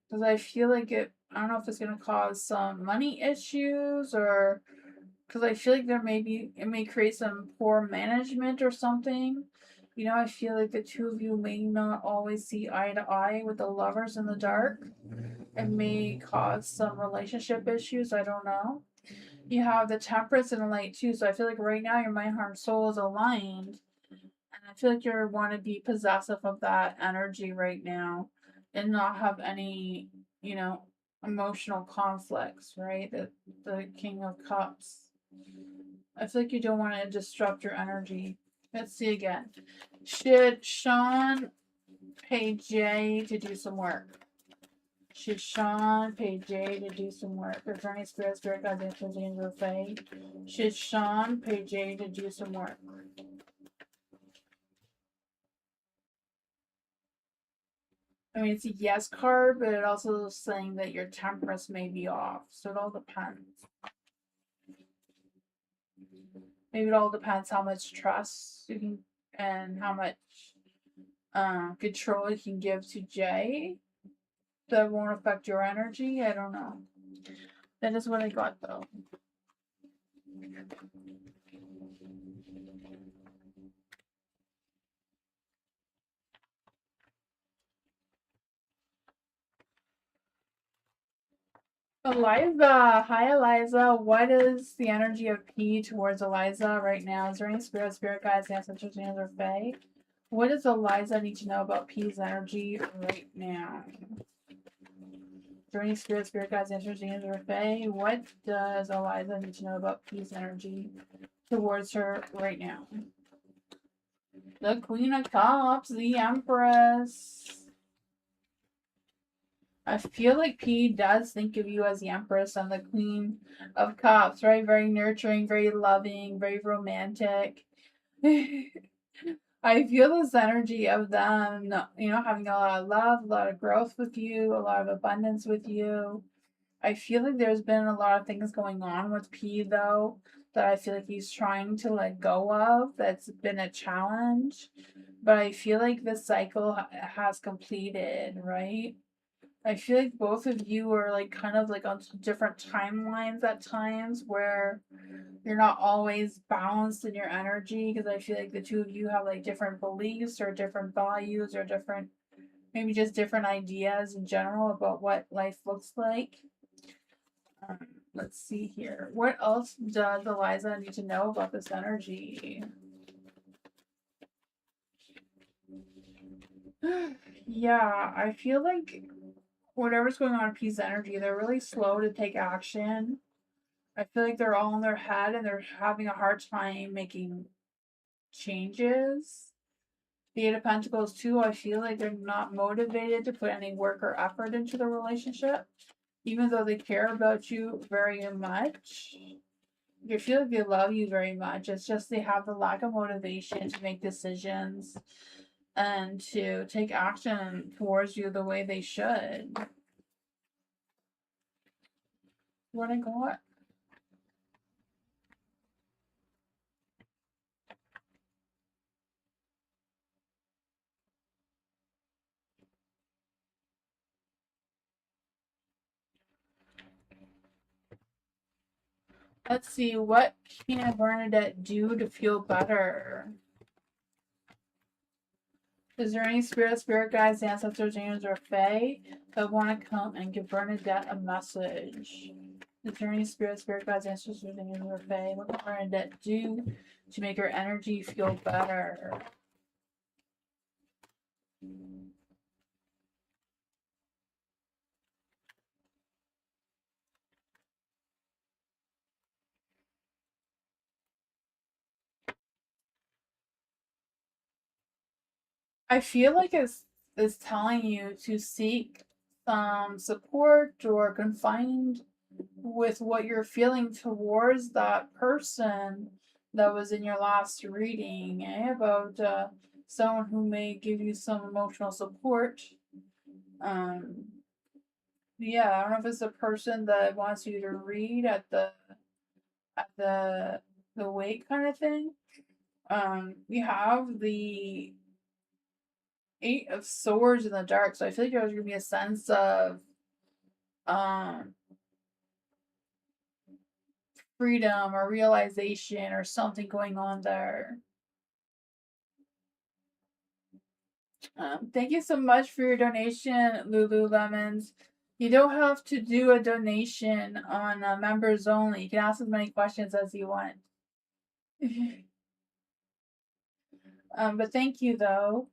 Because I feel like I don't know if it's going to cause some money issues or because I feel like it may create some poor management or something. You know, I feel like the two of you may not always see eye to eye with the lovers in the dark. It may cause some relationship issues. I don't know. You have the Temperance and the Light too, so I feel like right now your mind, heart, and soul is aligned, and I feel like you want to be possessive of that energy right now, and not have any, emotional conflicts. Right, the King of Cups. I feel like you don't want to disrupt your energy. Let's see again. Should Sean pay Jay to do some work? Should Sean pay Jay to do some work? Is there any spirit guides, angels, or fae? Should Sean pay Jay to do some work? I mean, it's a yes card, but it also is saying that your temperance may be off. So it all depends. Maybe it all depends how much trust you can and how much control you can give to Jay. That won't affect your energy. I don't know. That is what I got though. Eliza, hi Eliza. What is the energy of P towards Eliza right now? Is there any spirit guides, ancestors, and or fae? What does Eliza need to know about P's energy right now? Is there any spirit guides, ancestors, and or fae? What does Eliza need to know about P's energy towards her right now? The Queen of Cups, the Empress. I feel like P does think of you as the Empress and the Queen of Cups, right? Very nurturing, very loving, very romantic. I feel this energy of them, having a lot of love, a lot of growth with you, a lot of abundance with you. I feel like there's been a lot of things going on with P, though, that I feel like he's trying to let go of. That's been a challenge. But I feel like the cycle has completed, right? I feel like both of you are like kind of like on different timelines at times where you're not always balanced in your energy, because I feel like the two of you have like different beliefs or different values or different, maybe just different ideas in general about what life looks like. Let's see here. What else does Eliza need to know about this energy? Yeah, I feel like whatever's going on in P's energy, they're really slow to take action. I feel like they're all in their head and they're having a hard time making changes. The Eight of Pentacles too, I feel like they're not motivated to put any work or effort into the relationship, even though they care about you very much. I feel like they love you very much. It's just they have the lack of motivation to make decisions and to take action towards you the way they should. What I got? Let's see, what can Bernadette do to feel better? Is there any spirit guides, ancestors, angels, or fae that want to come and give Bernadette a message? Is there any spirit guides, ancestors, angels, or fae? What can Bernadette do to make her energy feel better? I feel like it's telling you to seek some support or confide with what you're feeling towards that person that was in your last reading, about someone who may give you some emotional support. Um, yeah, I don't know if it's a person that wants you to read at the wake kind of thing. We have the Eight of Swords in the dark, so I feel like there's gonna be a sense of um freedom or realization or something going on there. Thank you so much for your donation, Lululemons. You don't have to do a donation on members only. You can ask as many questions as you want. But thank you though.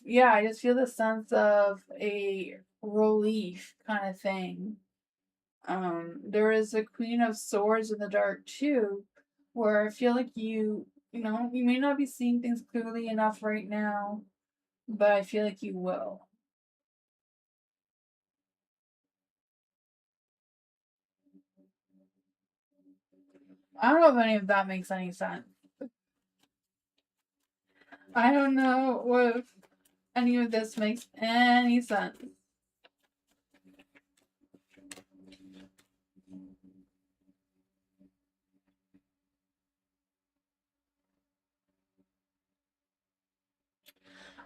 Yeah, I just feel the sense of a relief kind of thing. There is a Queen of Swords in the dark too, where I feel like you may not be seeing things clearly enough right now, but I feel like you will. I don't know if any of that makes any sense. I don't know if any of this makes any sense.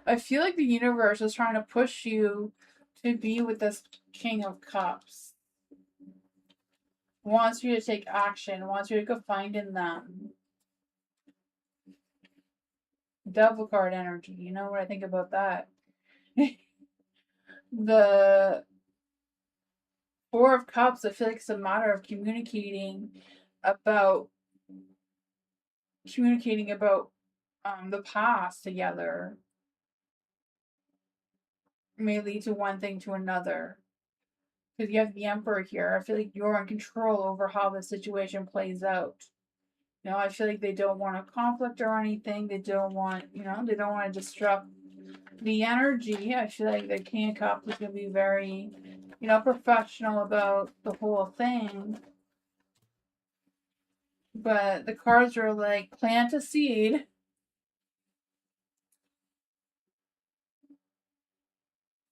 I feel like the universe is trying to push you to be with this King of Cups. Wants you to take action, wants you to go find in them. Devil card energy, you know what I think about that? the Four of Cups, I feel like it's a matter of about communicating about the past together. It may lead to one thing to another. Because you have the Emperor here. I feel like you're in control over how the situation plays out. You know, I feel like they don't want a conflict or anything. They don't want, they don't want to disrupt the energy. I feel like the King of Cups is going to be very, professional about the whole thing. But the cards are like, plant a seed.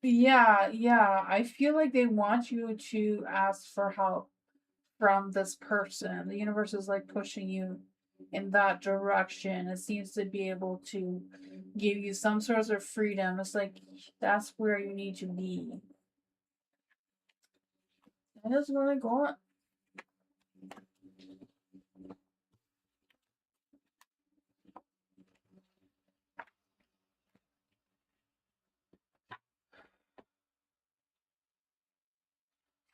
Yeah. I feel like they want you to ask for help from this person. The universe is like pushing you in that direction. It seems to be able to give you some sort of freedom. It's like that's where you need to be. That is really going.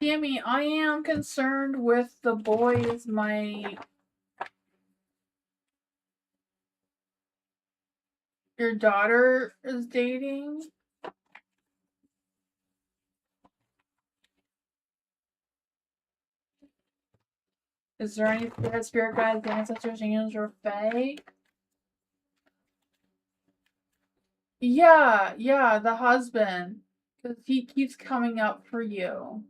Tammy, I am concerned with the boys your daughter is dating. Is there any spirit guides, ancestors, angels, or fae? Yeah, the husband. Because he keeps coming up for you.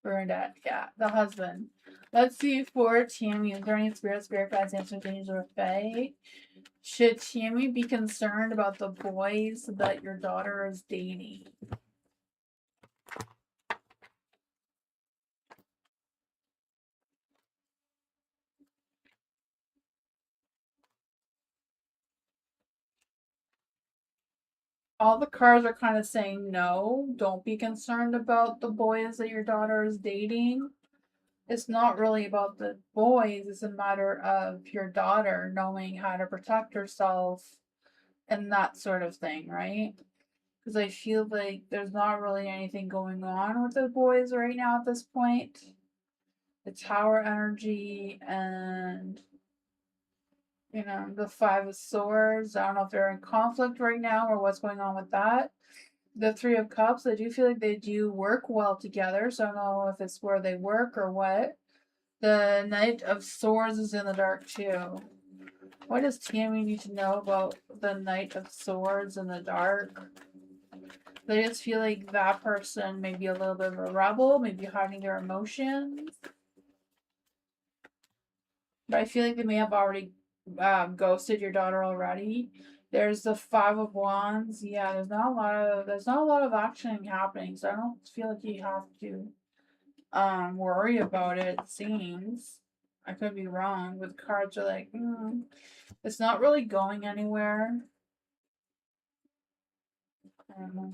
Bernadette, yeah, the husband. Let's see for Tammy. Is there any spirit guides, ancestors, angels, or fae? Should Tammy be concerned about the boys that your daughter is dating? All the cards are kind of saying no, don't be concerned about the boys that your daughter is dating. It's not really about the boys, it's a matter of your daughter knowing how to protect herself and that sort of thing, right? Because I feel like there's not really anything going on with the boys right now at this point. The Tower energy and the Five of Swords. I don't know if they're in conflict right now or what's going on with that. The Three of Cups, I do feel like they do work well together, so I don't know if it's where they work or what. The Knight of Swords is in the dark too. What does Tammy need to know about the Knight of Swords in the dark? They just feel like that person may be a little bit of a rebel, maybe hiding their emotions. But I feel like they may have already ghosted your daughter already. There's the Five of Wands. Yeah, there's not a lot of action happening, so I don't feel like you have to worry about it. It seems I could be wrong, but the cards are like, it's not really going anywhere. I don't know.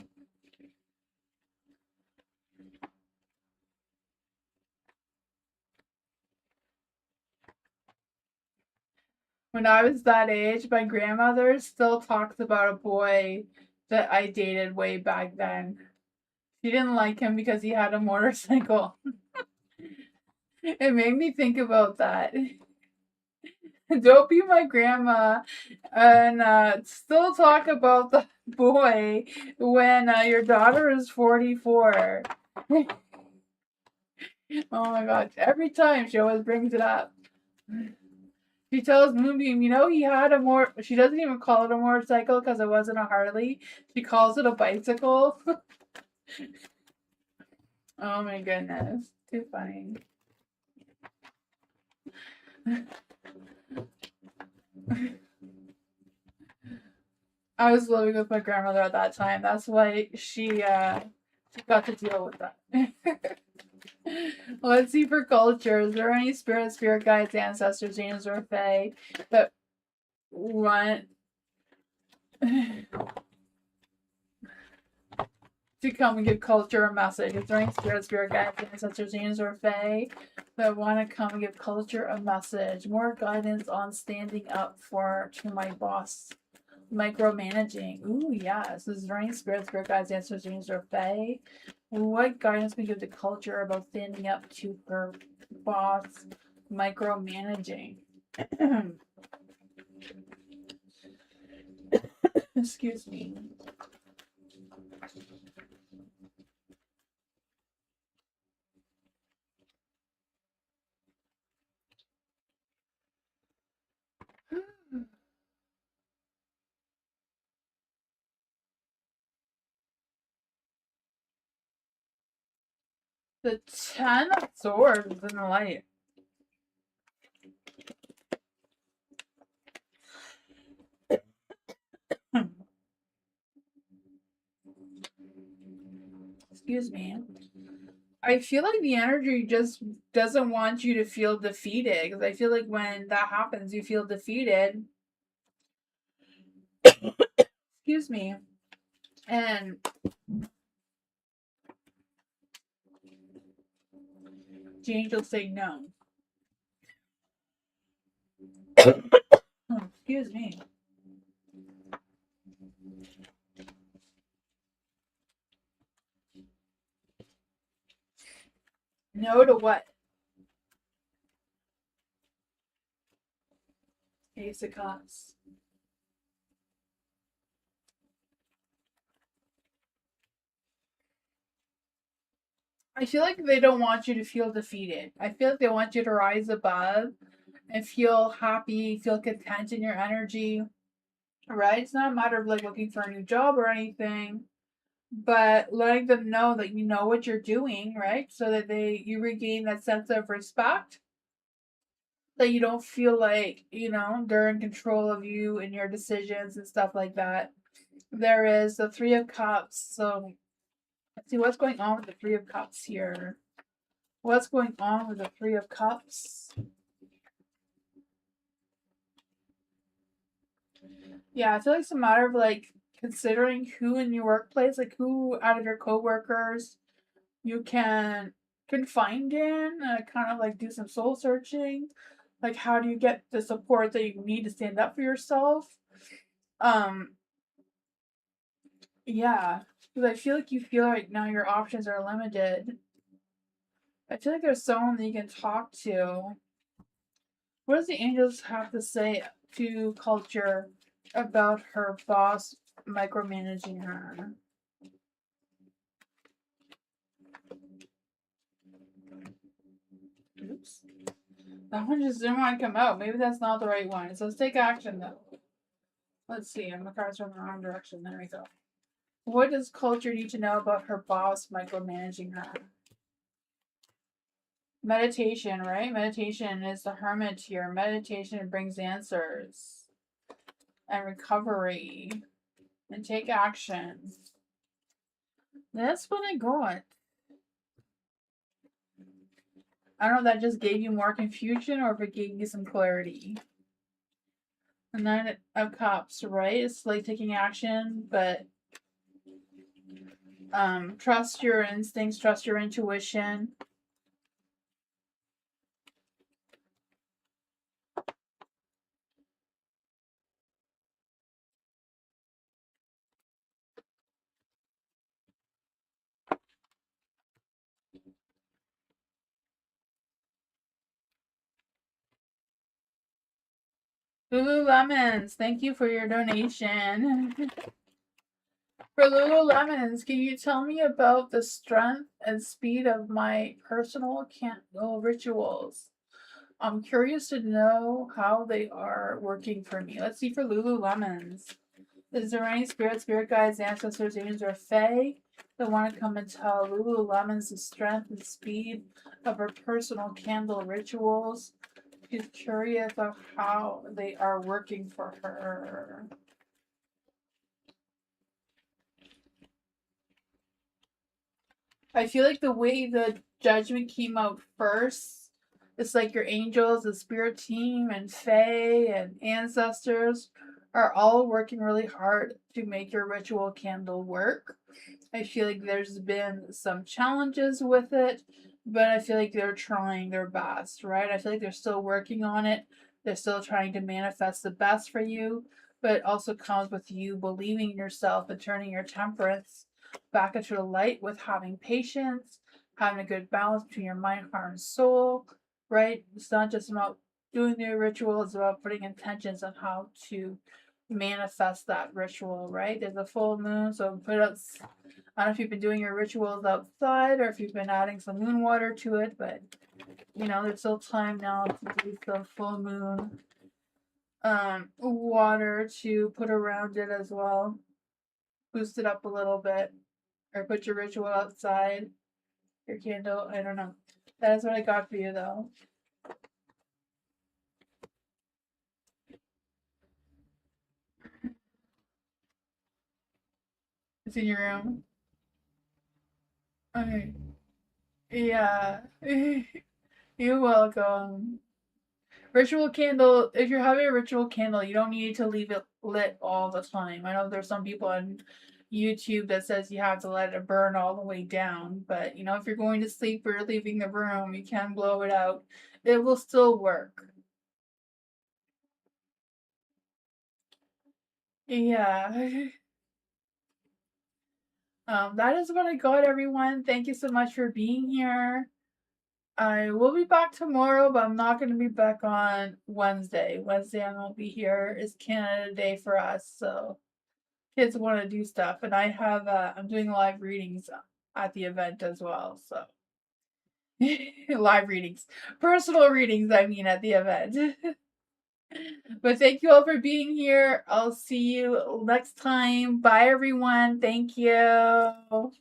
When I was that age, my grandmother still talks about a boy that I dated way back then. She didn't like him because he had a motorcycle. It made me think about that. Don't be my grandma and still talk about the boy when your daughter is 44. Oh my god, every time she always brings it up. She tells Moonbeam, he had she doesn't even call it a motorcycle because it wasn't a Harley. She calls it a bicycle. Oh my goodness. Too funny. I was living with my grandmother at that time. That's why she got to deal with that. Let's see for culture. Is there any spirit guides, ancestors, angels, or fae that want to come and give culture a message? Is there any spirit guides, ancestors, angels, or fae that want to come and give culture a message? More guidance on standing up to my boss micromanaging. Ooh, yes. This is running spirit guides, answers, dreams, or fae. What guidance we give the culture about standing up to her boss micromanaging? Excuse me. The 10 of Swords in the light. Excuse me. I feel like the energy just doesn't want you to feel defeated. Because I feel like when that happens, you feel defeated. Excuse me. And the angels say no. Excuse me. No to what? Ace of Cups. I feel like they don't want you to feel defeated. I feel like they want you to rise above and feel happy, feel content in your energy. Right? It's not a matter of like looking for a new job or anything, but letting them know that you know what you're doing, right? So that you regain that sense of respect. That you don't feel like, they're in control of you and your decisions and stuff like that. There is the Three of Cups. So let's see what's going on with the Three of Cups here. What's going on with the Three of Cups? Yeah, I feel like it's a matter of like considering who in your workplace, like who out of your coworkers you can confide in, kind of like do some soul searching. Like, how do you get the support that you need to stand up for yourself? Yeah, because I feel like you feel like now your options are limited. I feel like there's someone that you can talk to. What does the angels have to say to culture about her boss micromanaging her? Oops. That one just didn't want to come out. Maybe that's not the right one. So let's take action though. Let's see. I'm the cards from the wrong direction. There we go. What does culture need to know about her boss micromanaging her? Meditation, right? Meditation is the hermit here. Meditation brings answers and recovery and take action. That's what I got. I don't know if that just gave you more confusion or if it gave you some clarity. The Nine of Cups, right? It's like taking action, but trust your instincts, trust your intuition. Lululemons, thank you for your donation. For Lululemons, can you tell me about the strength and speed of my personal candle rituals? I'm curious to know how they are working for me. Let's see for Lululemons. Is there any spirit guides, ancestors, angels, or fae that want to come and tell Lululemons the strength and speed of her personal candle rituals? She's curious of how they are working for her. I feel like the way the judgment came out first, it's like your angels, the spirit team, and fae and ancestors are all working really hard to make your ritual candle work. I feel like there's been some challenges with it, but I feel like they're trying their best, right? I feel like they're still working on it. They're still trying to manifest the best for you. but it also comes with you believing in yourself and turning your temperance back into the light with having patience, having a good balance between your mind, heart, and soul, right? It's not just about doing the ritual, it's about putting intentions on how to manifest that ritual, right? There's a full moon, so put up. I don't know if you've been doing your rituals outside or if you've been adding some moon water to it, but there's still time now to do some full moon water to put around it as well. Boost it up a little bit. Or put your ritual outside. Your candle. I don't know. That is what I got for you though. It's in your room. Okay. Yeah. You're welcome. Ritual candle, if you're having a ritual candle, you don't need to leave it lit all the time. I know there's some people on YouTube that says you have to let it burn all the way down, but if you're going to sleep or leaving the room, you can blow it out. It will still work. Yeah. That is what I got, everyone. Thank you so much for being here. I will be back tomorrow, but I'm not going to be back on Wednesday. Wednesday I won't be here. It's Canada Day for us, so kids want to do stuff, and I'm doing live readings at the event as well. So live readings, personal readings. I mean, at the event. But thank you all for being here. I'll see you next time. Bye, everyone. Thank you.